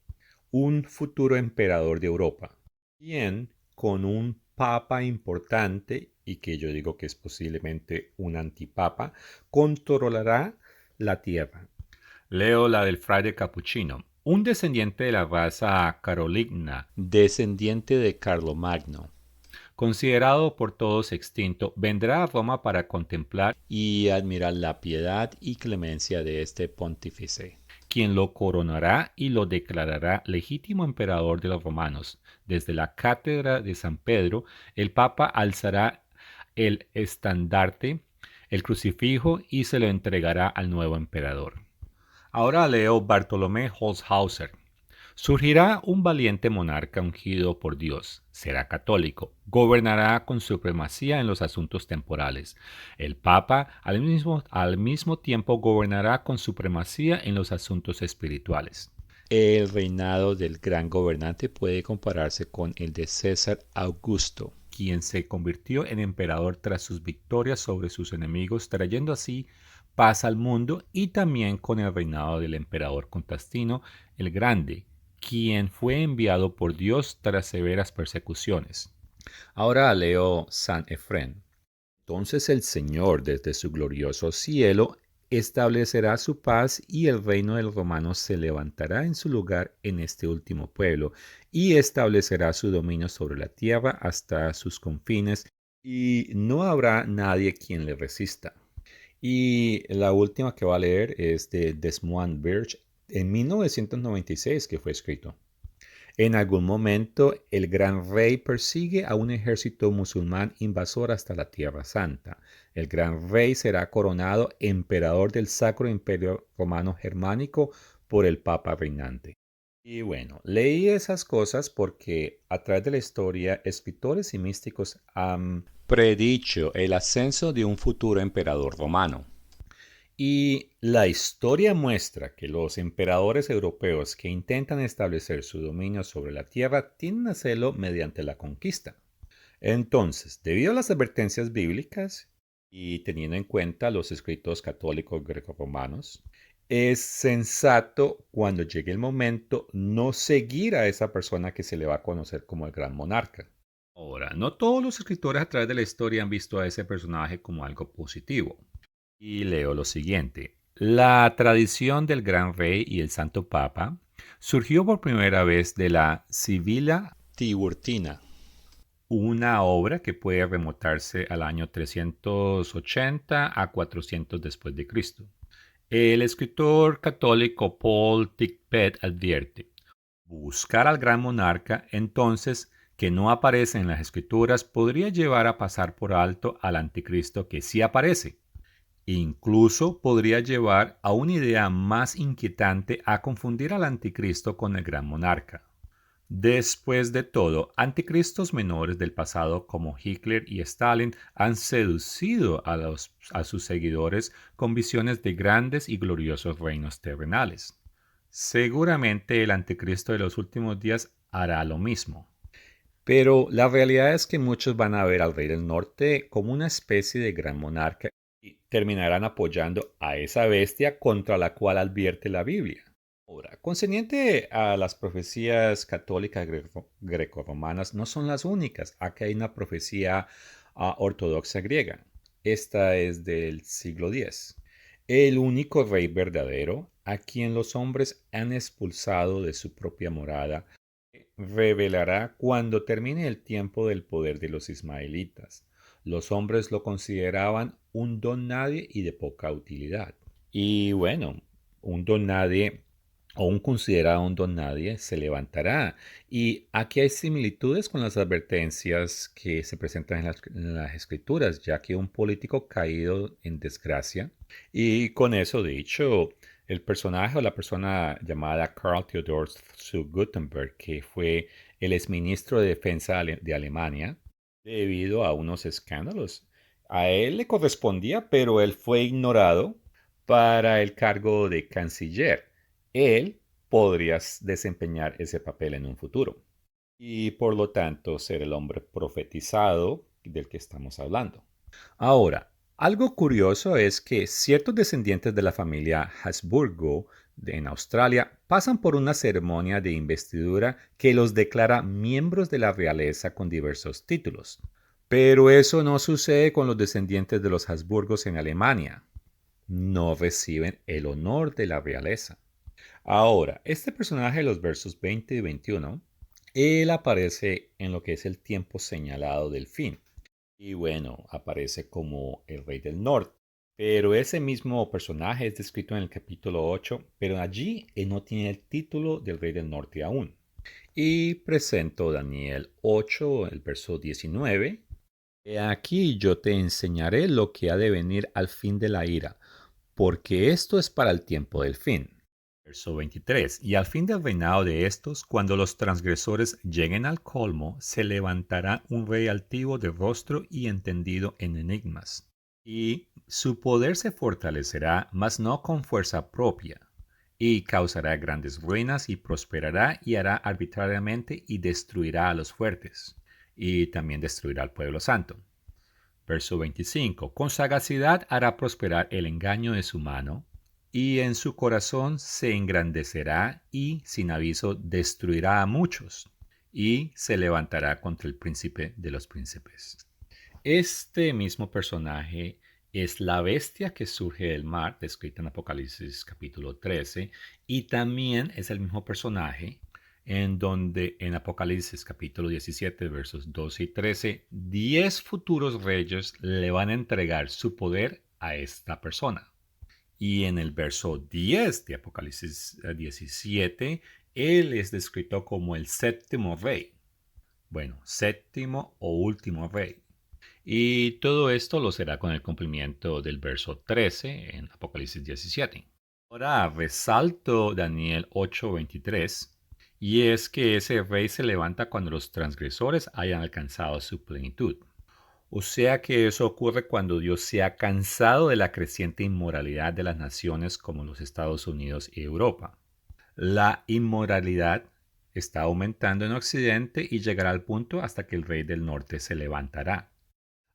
un futuro emperador de Europa, bien con un papa importante y que yo digo que es posiblemente un antipapa, controlará la tierra. Leo la del fraile capuchino, un descendiente de la raza caroligna, descendiente de Carlomagno, considerado por todos extinto, vendrá a Roma para contemplar y admirar la piedad y clemencia de este pontífice, quien lo coronará y lo declarará legítimo emperador de los romanos. Desde la cátedra de San Pedro, el Papa alzará el estandarte, el crucifijo y se lo entregará al nuevo emperador. Ahora leo Bartolomé Holzhauser. Surgirá un valiente monarca ungido por Dios, será católico, gobernará con supremacía en los asuntos temporales. El Papa al mismo tiempo gobernará con supremacía en los asuntos espirituales. El reinado del gran gobernante puede compararse con el de César Augusto, quien se convirtió en emperador tras sus victorias sobre sus enemigos, trayendo así paz al mundo, y también con el reinado del emperador Constantino el Grande, quien fue enviado por Dios tras severas persecuciones. Ahora leo San Efrén. Entonces el Señor desde su glorioso cielo establecerá su paz y el reino del romano se levantará en su lugar en este último pueblo y establecerá su dominio sobre la tierra hasta sus confines y no habrá nadie quien le resista. Y la última que va a leer es de Desmond Birch en 1996 que fue escrito. En algún momento el gran rey persigue a un ejército musulmán invasor hasta la Tierra Santa. El gran rey será coronado emperador del Sacro Imperio Romano Germánico por el Papa reinante. Y bueno, leí esas cosas porque a través de la historia escritores y místicos han predicho el ascenso de un futuro emperador romano. Y la historia muestra que los emperadores europeos que intentan establecer su dominio sobre la tierra tienden a hacerlo mediante la conquista. Entonces, debido a las advertencias bíblicas y teniendo en cuenta los escritos católicos grecorromanos, es sensato cuando llegue el momento no seguir a esa persona que se le va a conocer como el gran monarca. Ahora, no todos los escritores a través de la historia han visto a ese personaje como algo positivo. Y leo lo siguiente. La tradición del gran rey y el santo papa surgió por primera vez de la Sibila Tiburtina, una obra que puede remontarse al año 380 a 400 después de Cristo. El escritor católico Paul Tickpett advierte: buscar al gran monarca, entonces, que no aparece en las escrituras, podría llevar a pasar por alto al anticristo que sí aparece. Incluso podría llevar a una idea más inquietante a confundir al anticristo con el gran monarca. Después de todo, anticristos menores del pasado como Hitler y Stalin han seducido a sus seguidores con visiones de grandes y gloriosos reinos terrenales. Seguramente el anticristo de los últimos días hará lo mismo. Pero la realidad es que muchos van a ver al rey del norte como una especie de gran monarca y terminarán apoyando a esa bestia contra la cual advierte la Biblia. Ahora, concerniente a las profecías católicas grecorromanas, no son las únicas. Aquí hay una profecía ortodoxa griega. Esta es del siglo X. El único rey verdadero, a quien los hombres han expulsado de su propia morada, revelará cuando termine el tiempo del poder de los ismaelitas. Los hombres lo consideraban un don nadie y de poca utilidad. Y bueno, un don nadie o un considerado un don nadie se levantará. Y aquí hay similitudes con las advertencias que se presentan en las escrituras, ya que un político caído en desgracia. Y con eso dicho, el personaje o la persona llamada Karl Theodor zu Guttenberg, que fue el exministro de Defensa de Alemania, debido a unos escándalos. A él le correspondía, pero él fue ignorado para el cargo de canciller. Él podría desempeñar ese papel en un futuro y por lo tanto ser el hombre profetizado del que estamos hablando. Ahora, algo curioso es que ciertos descendientes de la familia Habsburgo en Australia pasan por una ceremonia de investidura que los declara miembros de la realeza con diversos títulos. Pero eso no sucede con los descendientes de los Habsburgos en Alemania. No reciben el honor de la realeza. Ahora, este personaje de los versos 20 y 21, él aparece en lo que es el tiempo señalado del fin. Y bueno, aparece como el rey del norte. Pero ese mismo personaje es descrito en el capítulo 8, pero allí él no tiene el título del rey del norte aún. Y presento Daniel 8, el verso 19. He aquí yo te enseñaré lo que ha de venir al fin de la ira, porque esto es para el tiempo del fin. Verso 23. Y al fin del reinado de estos, cuando los transgresores lleguen al colmo, se levantará un rey altivo de rostro y entendido en enigmas. Y su poder se fortalecerá, mas no con fuerza propia. Y causará grandes ruinas y prosperará y hará arbitrariamente y destruirá a los fuertes. Y también destruirá al pueblo santo. Verso 25. Con sagacidad hará prosperar el engaño de su mano, y en su corazón se engrandecerá y sin aviso destruirá a muchos, y se levantará contra el príncipe de los príncipes. Este mismo personaje es la bestia que surge del mar, descrita en Apocalipsis capítulo 13, y también es el mismo personaje en donde en Apocalipsis capítulo 17 versos 12 y 13, 10 futuros reyes le van a entregar su poder a esta persona. Y en el verso 10 de Apocalipsis 17, él es descrito como el séptimo rey. Bueno, séptimo o último rey. Y todo esto lo será con el cumplimiento del verso 13 en Apocalipsis 17. Ahora resalto Daniel 8:23, y es que ese rey se levanta cuando los transgresores hayan alcanzado su plenitud. O sea que eso ocurre cuando Dios se ha cansado de la creciente inmoralidad de las naciones como los Estados Unidos y Europa. La inmoralidad está aumentando en Occidente y llegará al punto hasta que el rey del norte se levantará.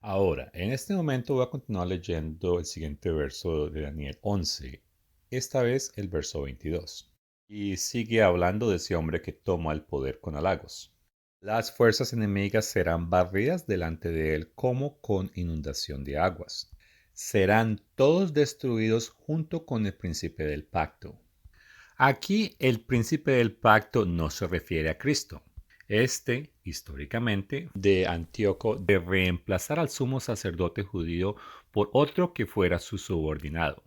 Ahora, en este momento voy a continuar leyendo el siguiente verso de Daniel 11, esta vez el verso 22. Y sigue hablando de ese hombre que toma el poder con halagos. Las fuerzas enemigas serán barridas delante de él como con inundación de aguas. Serán todos destruidos junto con el príncipe del pacto. Aquí el príncipe del pacto no se refiere a Cristo. Este, históricamente, de Antíoco de reemplazar al sumo sacerdote judío por otro que fuera su subordinado.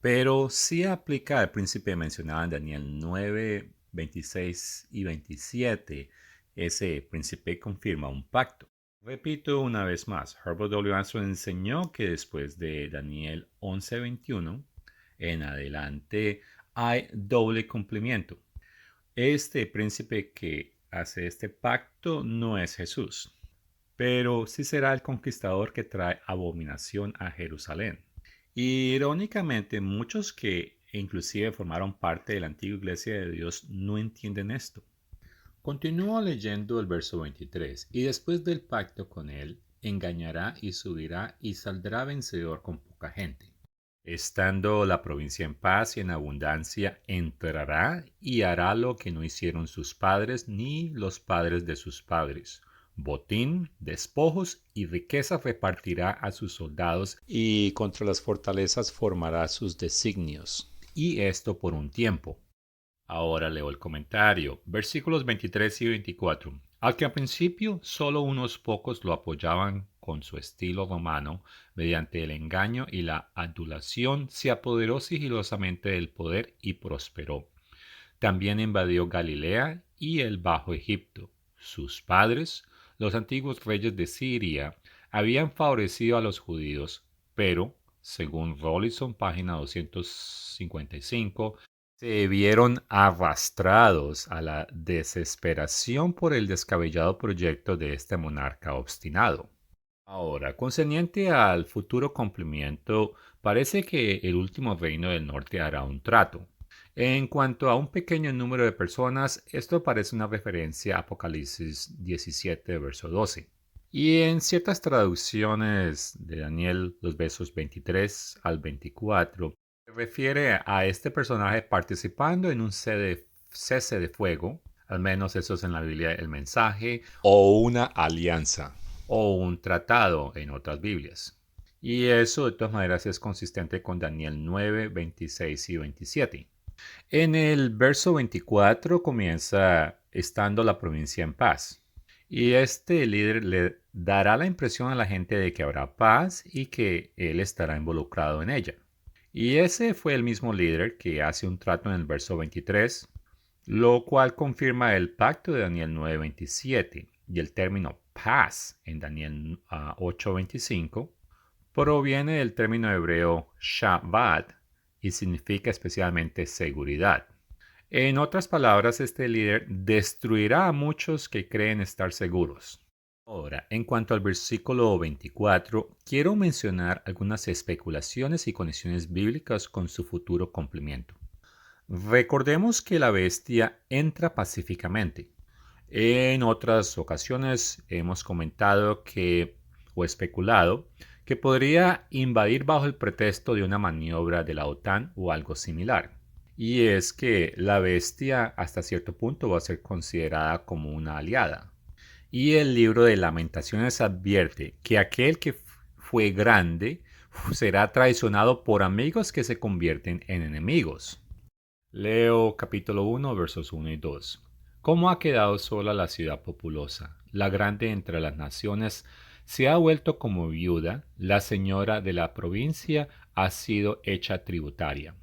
pero sí aplica al príncipe mencionado en Daniel 9, 26 y 27. Ese príncipe confirma un pacto. Repito una vez más, Herbert W. Armstrong enseñó que después de Daniel 11:21 en adelante hay doble cumplimiento. Este príncipe que hace este pacto no es Jesús, pero sí será el conquistador que trae abominación a Jerusalén. Irónicamente, muchos que inclusive formaron parte de la antigua iglesia de Dios no entienden esto. Continúo leyendo el verso 23, y después del pacto con él, engañará y subirá y saldrá vencedor con poca gente. Estando la provincia en paz y en abundancia, entrará y hará lo que no hicieron sus padres ni los padres de sus padres. Botín, despojos y riqueza repartirá a sus soldados y contra las fortalezas formará sus designios. Y esto por un tiempo. Ahora leo el comentario. Versículos 23 y 24. Al que al principio solo unos pocos lo apoyaban con su estilo romano, mediante el engaño y la adulación, se apoderó sigilosamente del poder y prosperó. También invadió Galilea y el Bajo Egipto. Sus padres, los antiguos reyes de Siria, habían favorecido a los judíos, pero, según Rollison, página 255, se vieron arrastrados a la desesperación por el descabellado proyecto de este monarca obstinado. Ahora, concerniente al futuro cumplimiento, parece que el último reino del norte hará un trato. En cuanto a un pequeño número de personas, esto parece una referencia a Apocalipsis 17, verso 12. Y en ciertas traducciones de Daniel, los versos 23 al 24, se refiere a este personaje participando en un cese de fuego, al menos eso es en la Biblia el mensaje, o una alianza, o un tratado en otras Biblias. Y eso de todas maneras es consistente con Daniel 9, 26 y 27. En el verso 24 comienza estando la provincia en paz. Y este líder le dará la impresión a la gente de que habrá paz y que él estará involucrado en ella. Y ese fue el mismo líder que hace un trato en el verso 23, lo cual confirma el pacto de Daniel 9:27, y el término paz en Daniel 8:25 proviene del término hebreo Shabbat y significa especialmente seguridad. En otras palabras, este líder destruirá a muchos que creen estar seguros. Ahora, en cuanto al versículo 24, quiero mencionar algunas especulaciones y conexiones bíblicas con su futuro cumplimiento. Recordemos que la bestia entra pacíficamente. En otras ocasiones hemos comentado o especulado que podría invadir bajo el pretexto de una maniobra de la OTAN o algo similar. Y es que la bestia hasta cierto punto va a ser considerada como una aliada. Y el libro de Lamentaciones advierte que aquel que fue grande será traicionado por amigos que se convierten en enemigos. Leo capítulo 1 versos 1 y 2. ¿Cómo ha quedado sola la ciudad populosa? La grande entre las naciones se ha vuelto como viuda, la señora de la provincia ha sido hecha tributaria.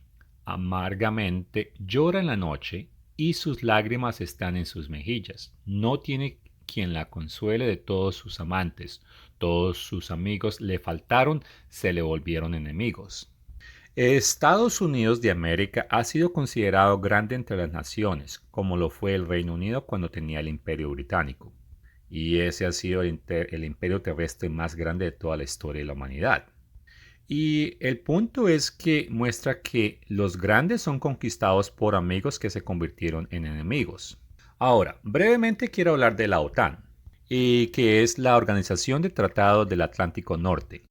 Amargamente llora en la noche y sus lágrimas están en sus mejillas. No tiene quien la consuele de todos sus amantes. Todos sus amigos le faltaron, se le volvieron enemigos. Estados Unidos de América ha sido considerado grande entre las naciones, como lo fue el Reino Unido cuando tenía el Imperio Británico. Y ese ha sido el imperio terrestre más grande de toda la historia de la humanidad. Y el punto es que muestra que los grandes son conquistados por amigos que se convirtieron en enemigos. Ahora, brevemente quiero hablar de la OTAN, y que es la Organización de Tratados del Atlántico Norte.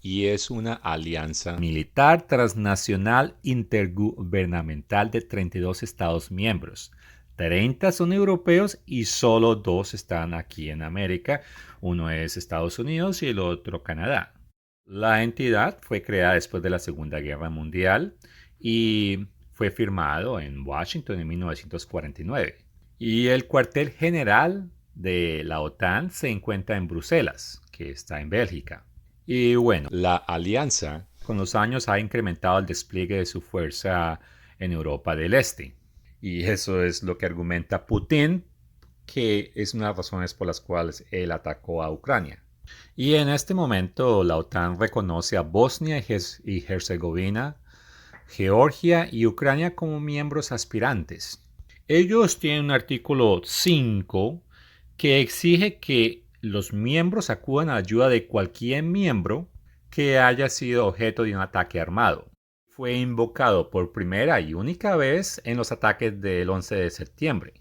Y es una alianza militar transnacional intergubernamental de 32 estados miembros. 30 son europeos y solo 2 están aquí en América. Uno es Estados Unidos y el otro Canadá. La entidad fue creada después de la Segunda Guerra Mundial y fue firmado en Washington en 1949. Y el cuartel general de la OTAN se encuentra en Bruselas, que está en Bélgica. Y bueno, la alianza con los años ha incrementado el despliegue de su fuerza en Europa del Este. Y eso es lo que argumenta Putin, que es una de las razones por las cuales él atacó a Ucrania. Y en este momento la OTAN reconoce a Bosnia y Herzegovina, Georgia y Ucrania como miembros aspirantes. Ellos tienen un artículo 5 que exige que los miembros acudan a la ayuda de cualquier miembro que haya sido objeto de un ataque armado. Fue invocado por primera y única vez en los ataques del 11 de septiembre.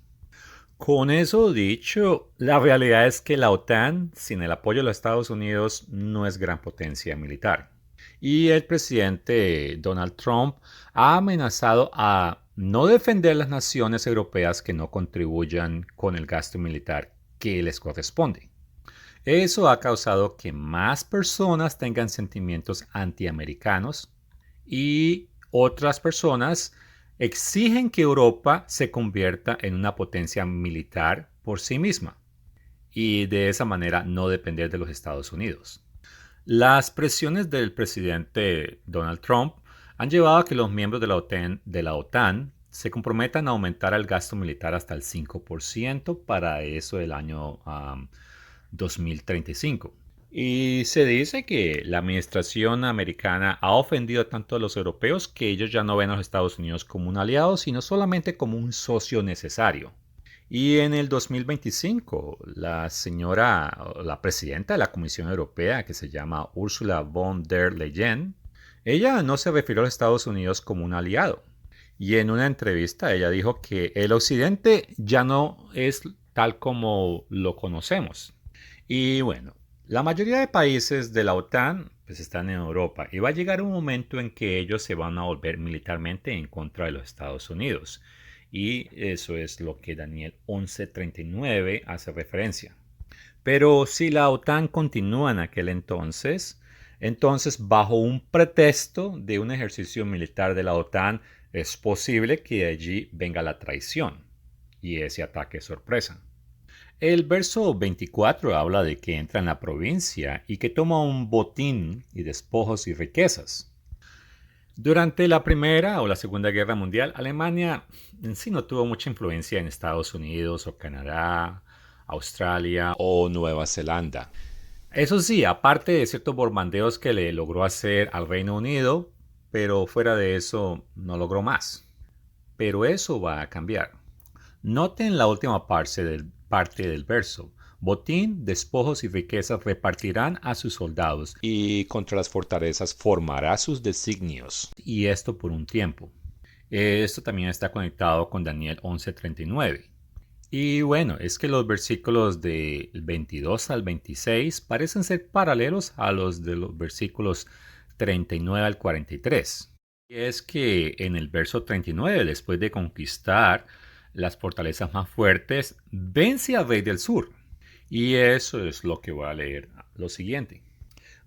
Con eso dicho, la realidad es que la OTAN, sin el apoyo de los Estados Unidos, no es gran potencia militar. Y el presidente Donald Trump ha amenazado a no defender las naciones europeas que no contribuyan con el gasto militar que les corresponde. Eso ha causado que más personas tengan sentimientos antiamericanos y otras personas exigen que Europa se convierta en una potencia militar por sí misma y de esa manera no depender de los Estados Unidos. Las presiones del presidente Donald Trump han llevado a que los miembros de la OTAN se comprometan a aumentar el gasto militar hasta el 5% para eso del año 2035. Y se dice que la administración americana ha ofendido tanto a los europeos que ellos ya no ven a los Estados Unidos como un aliado, sino solamente como un socio necesario. Y en el 2025, la presidenta de la Comisión Europea, que se llama Ursula von der Leyen, ella no se refirió a los Estados Unidos como un aliado. Y en una entrevista ella dijo que el Occidente ya no es tal como lo conocemos. Y bueno, la mayoría de países de la OTAN pues están en Europa y va a llegar un momento en que ellos se van a volver militarmente en contra de los Estados Unidos. Y eso es lo que Daniel 11:39 hace referencia. Pero si la OTAN continúa en aquel entonces bajo un pretexto de un ejercicio militar de la OTAN, es posible que de allí venga la traición y ese ataque sorpresa. El verso 24 habla de que entra en la provincia y que toma un botín y despojos y riquezas. Durante la Primera o la Segunda Guerra Mundial, Alemania en sí no tuvo mucha influencia en Estados Unidos o Canadá, Australia o Nueva Zelanda. Eso sí, aparte de ciertos bombardeos que le logró hacer al Reino Unido, pero fuera de eso no logró más. Pero eso va a cambiar. Noten la última parte del verso. Botín, despojos y riquezas repartirán a sus soldados y contra las fortalezas formará sus designios. Y esto por un tiempo. Esto también está conectado con Daniel 11:39. Y bueno, es que los versículos del 22 al 26 parecen ser paralelos a los de los versículos 39 al 43. Y es que en el verso 39, después de conquistar las fortalezas más fuertes, vence al rey del sur. Y eso es lo que voy a leer lo siguiente.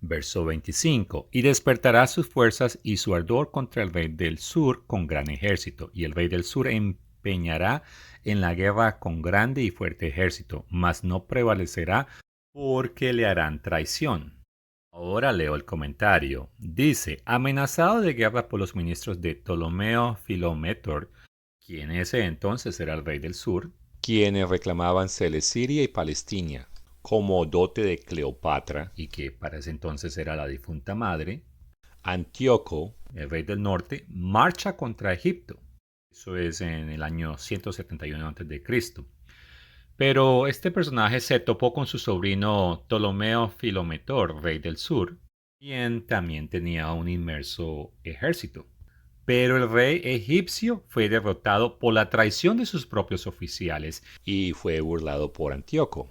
Verso 25. Y despertará sus fuerzas y su ardor contra el rey del sur con gran ejército. Y el rey del sur empeñará en la guerra con grande y fuerte ejército, mas no prevalecerá porque le harán traición. Ahora leo el comentario. Dice, amenazado de guerra por los ministros de Ptolomeo Filometor, quien ese entonces era el rey del sur, quienes reclamaban Celesiria y Palestina como dote de Cleopatra, y que para ese entonces era la difunta madre, Antíoco, el rey del norte, marcha contra Egipto. Eso es en el año 171 a.C. Pero este personaje se topó con su sobrino Ptolomeo Filometor, rey del sur, quien también tenía un inmenso ejército. Pero el rey egipcio fue derrotado por la traición de sus propios oficiales y fue burlado por Antíoco.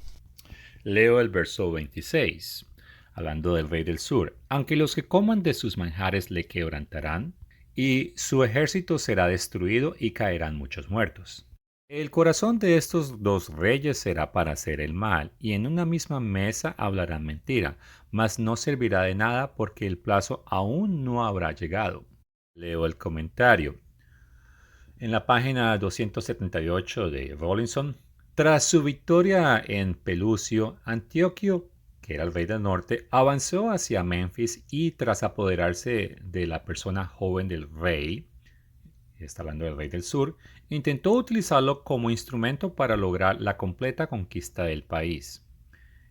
Leo el verso 26, hablando del rey del sur. Aunque los que coman de sus manjares le quebrantarán, y su ejército será destruido y caerán muchos muertos. El corazón de estos dos reyes será para hacer el mal, y en una misma mesa hablarán mentira, mas no servirá de nada porque el plazo aún no habrá llegado. Leo el comentario. En la página 278 de Rawlinson, tras su victoria en Pelusio, Antíoco que era el rey del norte, avanzó hacia Memphis y tras apoderarse de la persona joven del rey, está hablando del rey del sur, intentó utilizarlo como instrumento para lograr la completa conquista del país.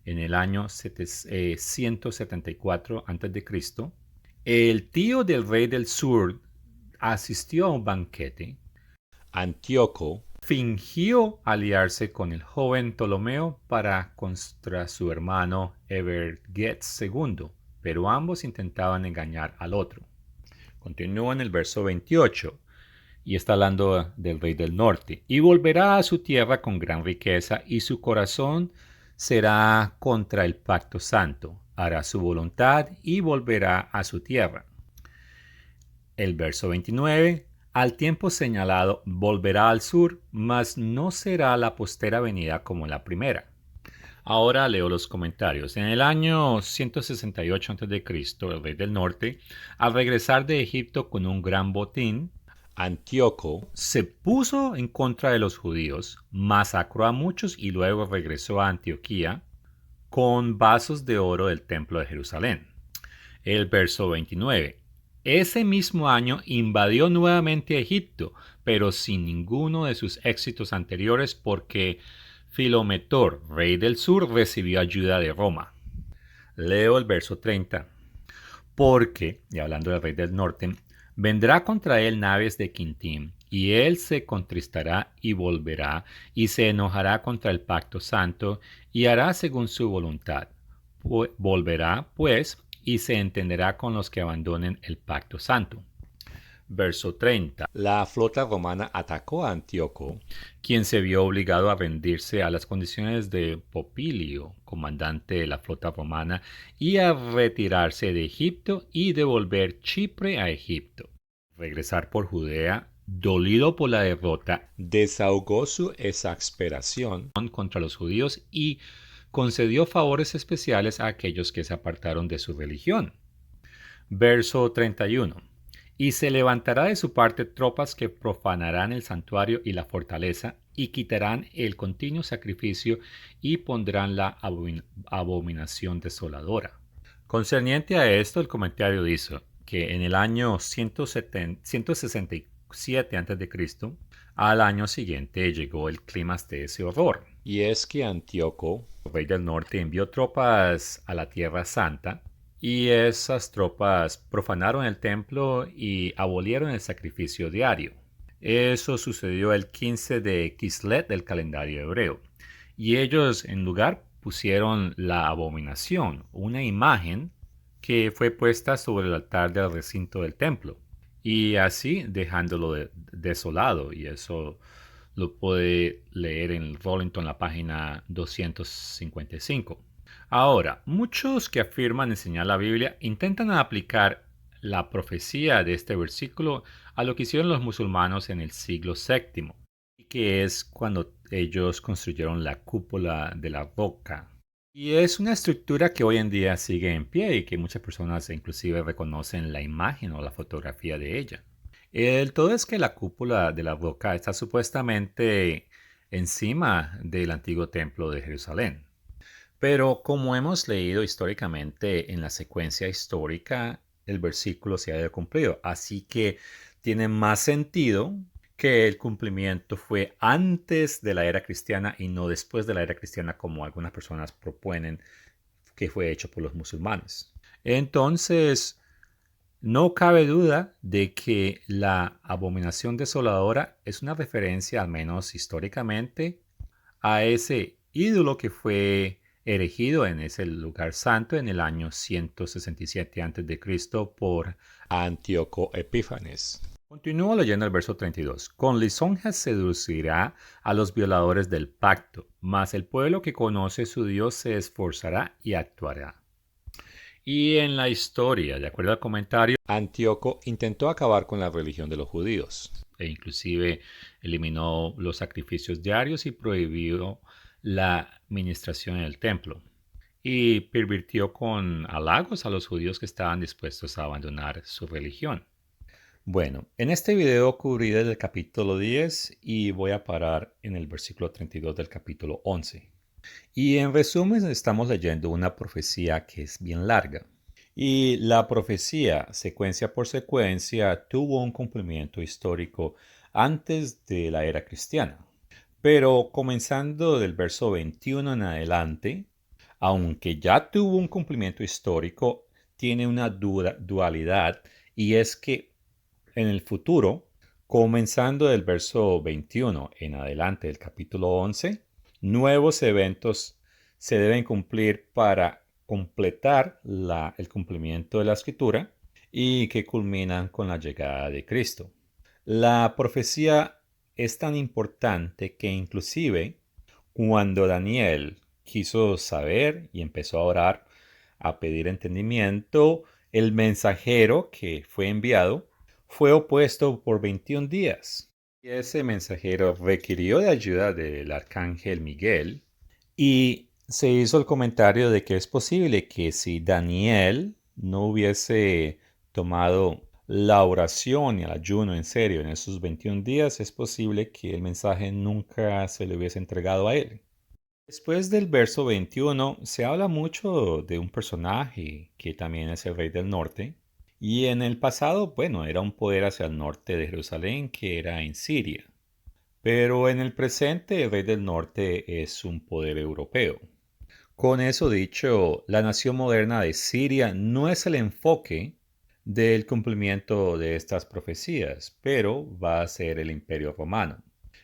En el año 174 a.C., el tío del rey del sur asistió a un banquete. Antíoco fingió aliarse con el joven Ptolomeo contra su hermano Evergetes II, pero ambos intentaban engañar al otro. Continúa en el verso 28 y está hablando del rey del norte. Y volverá a su tierra con gran riqueza y su corazón será contra el pacto santo. Hará su voluntad y volverá a su tierra. El verso 29. Al tiempo señalado volverá al sur, mas no será la postera venida como la primera. Ahora leo los comentarios. En el año 168 a.C., el rey del norte, al regresar de Egipto con un gran botín, Antíoco se puso en contra de los judíos, masacró a muchos y luego regresó a Antioquía con vasos de oro del templo de Jerusalén. El verso 29. Ese mismo año invadió nuevamente Egipto, pero sin ninguno de sus éxitos anteriores porque Filometor, rey del sur, recibió ayuda de Roma. Leo el verso 30. Porque, y hablando del rey del norte, vendrá contra él naves de Quintim, y él se contristará y volverá, y se enojará contra el pacto santo, y hará según su voluntad. Volverá, pues, y se entenderá con los que abandonen el pacto santo. Verso 30. La flota romana atacó a Antíoco, quien se vio obligado a rendirse a las condiciones de Popilio, comandante de la flota romana, y a retirarse de Egipto y devolver Chipre a Egipto. Regresar por Judea, dolido por la derrota, desahogó su exasperación contra los judíos y concedió favores especiales a aquellos que se apartaron de su religión. Verso 31. Y se levantará de su parte tropas que profanarán el santuario y la fortaleza, y quitarán el continuo sacrificio, y pondrán la abominación desoladora. Concerniente a esto, el comentario dice que en el año 167 a.C., al año siguiente llegó el clímax de ese horror. Y es que Antíoco, rey del norte, envió tropas a la Tierra Santa, y esas tropas profanaron el templo y abolieron el sacrificio diario. Eso sucedió el 15 de Kislev del calendario hebreo. Y ellos en lugar pusieron la abominación, una imagen que fue puesta sobre el altar del recinto del templo. Y así dejándolo desolado. Y eso lo puede leer en Rollington, la página 255. Ahora, muchos que afirman enseñar la Biblia intentan aplicar la profecía de este versículo a lo que hicieron los musulmanes en el siglo VII, que es cuando ellos construyeron la cúpula de la roca. Y es una estructura que hoy en día sigue en pie y que muchas personas inclusive reconocen la imagen o la fotografía de ella. El todo es que la cúpula de la roca está supuestamente encima del antiguo templo de Jerusalén. Pero como hemos leído históricamente en la secuencia histórica, el versículo se ha cumplido. Así que tiene más sentido que el cumplimiento fue antes de la era cristiana y no después de la era cristiana, como algunas personas proponen que fue hecho por los musulmanes. Entonces, no cabe duda de que la abominación desoladora es una referencia, al menos históricamente, a ese ídolo que fue erigido en ese lugar santo en el año 167 a.C. por Antíoco Epífanes. Continúo leyendo el verso 32. Con lisonjas seducirá a los violadores del pacto, mas el pueblo que conoce su Dios se esforzará y actuará. Y en la historia, de acuerdo al comentario, Antíoco intentó acabar con la religión de los judíos e inclusive eliminó los sacrificios diarios y prohibió la ministración en el templo. Y pervirtió con halagos a los judíos que estaban dispuestos a abandonar su religión. Bueno, en este video cubrí el capítulo 10 y voy a parar en el versículo 32 del capítulo 11. Y en resumen, estamos leyendo una profecía que es bien larga. Y la profecía, secuencia por secuencia, tuvo un cumplimiento histórico antes de la era cristiana. Pero comenzando del verso 21 en adelante, aunque ya tuvo un cumplimiento histórico, tiene una dualidad, y es que en el futuro, comenzando del verso 21 en adelante del capítulo 11, nuevos eventos se deben cumplir para completar el cumplimiento de la escritura y que culminan con la llegada de Cristo. La profecía es tan importante que inclusive cuando Daniel quiso saber y empezó a orar, a pedir entendimiento, el mensajero que fue enviado fue opuesto por 21 días. Y ese mensajero requirió de ayuda del arcángel Miguel y se hizo el comentario de que es posible que si Daniel no hubiese tomado la oración y el ayuno en serio en esos 21 días, es posible que el mensaje nunca se le hubiese entregado a él. Después del verso 21 se habla mucho de un personaje que también es el rey del norte, y en el pasado, bueno, era un poder hacia el norte de Jerusalén que era en Siria, pero en el presente el rey del norte es un poder europeo. Con eso dicho, la nación moderna de Siria no es el enfoque del cumplimiento de estas profecías, pero va a ser el imperio romano.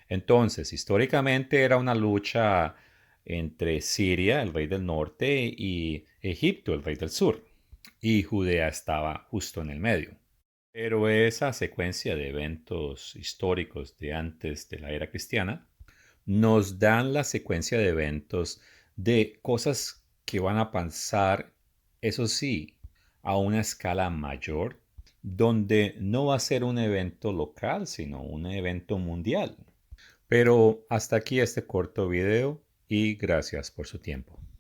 Entonces, históricamente era una lucha entre Siria, el rey del norte, y Egipto, el rey del sur, y Judea estaba justo en el medio. Pero esa secuencia de eventos históricos de antes de la era cristiana nos dan la secuencia de eventos de cosas que van a pasar, eso sí, a una escala mayor, donde no va a ser un evento local, sino un evento mundial. Pero hasta aquí este corto video y gracias por su tiempo.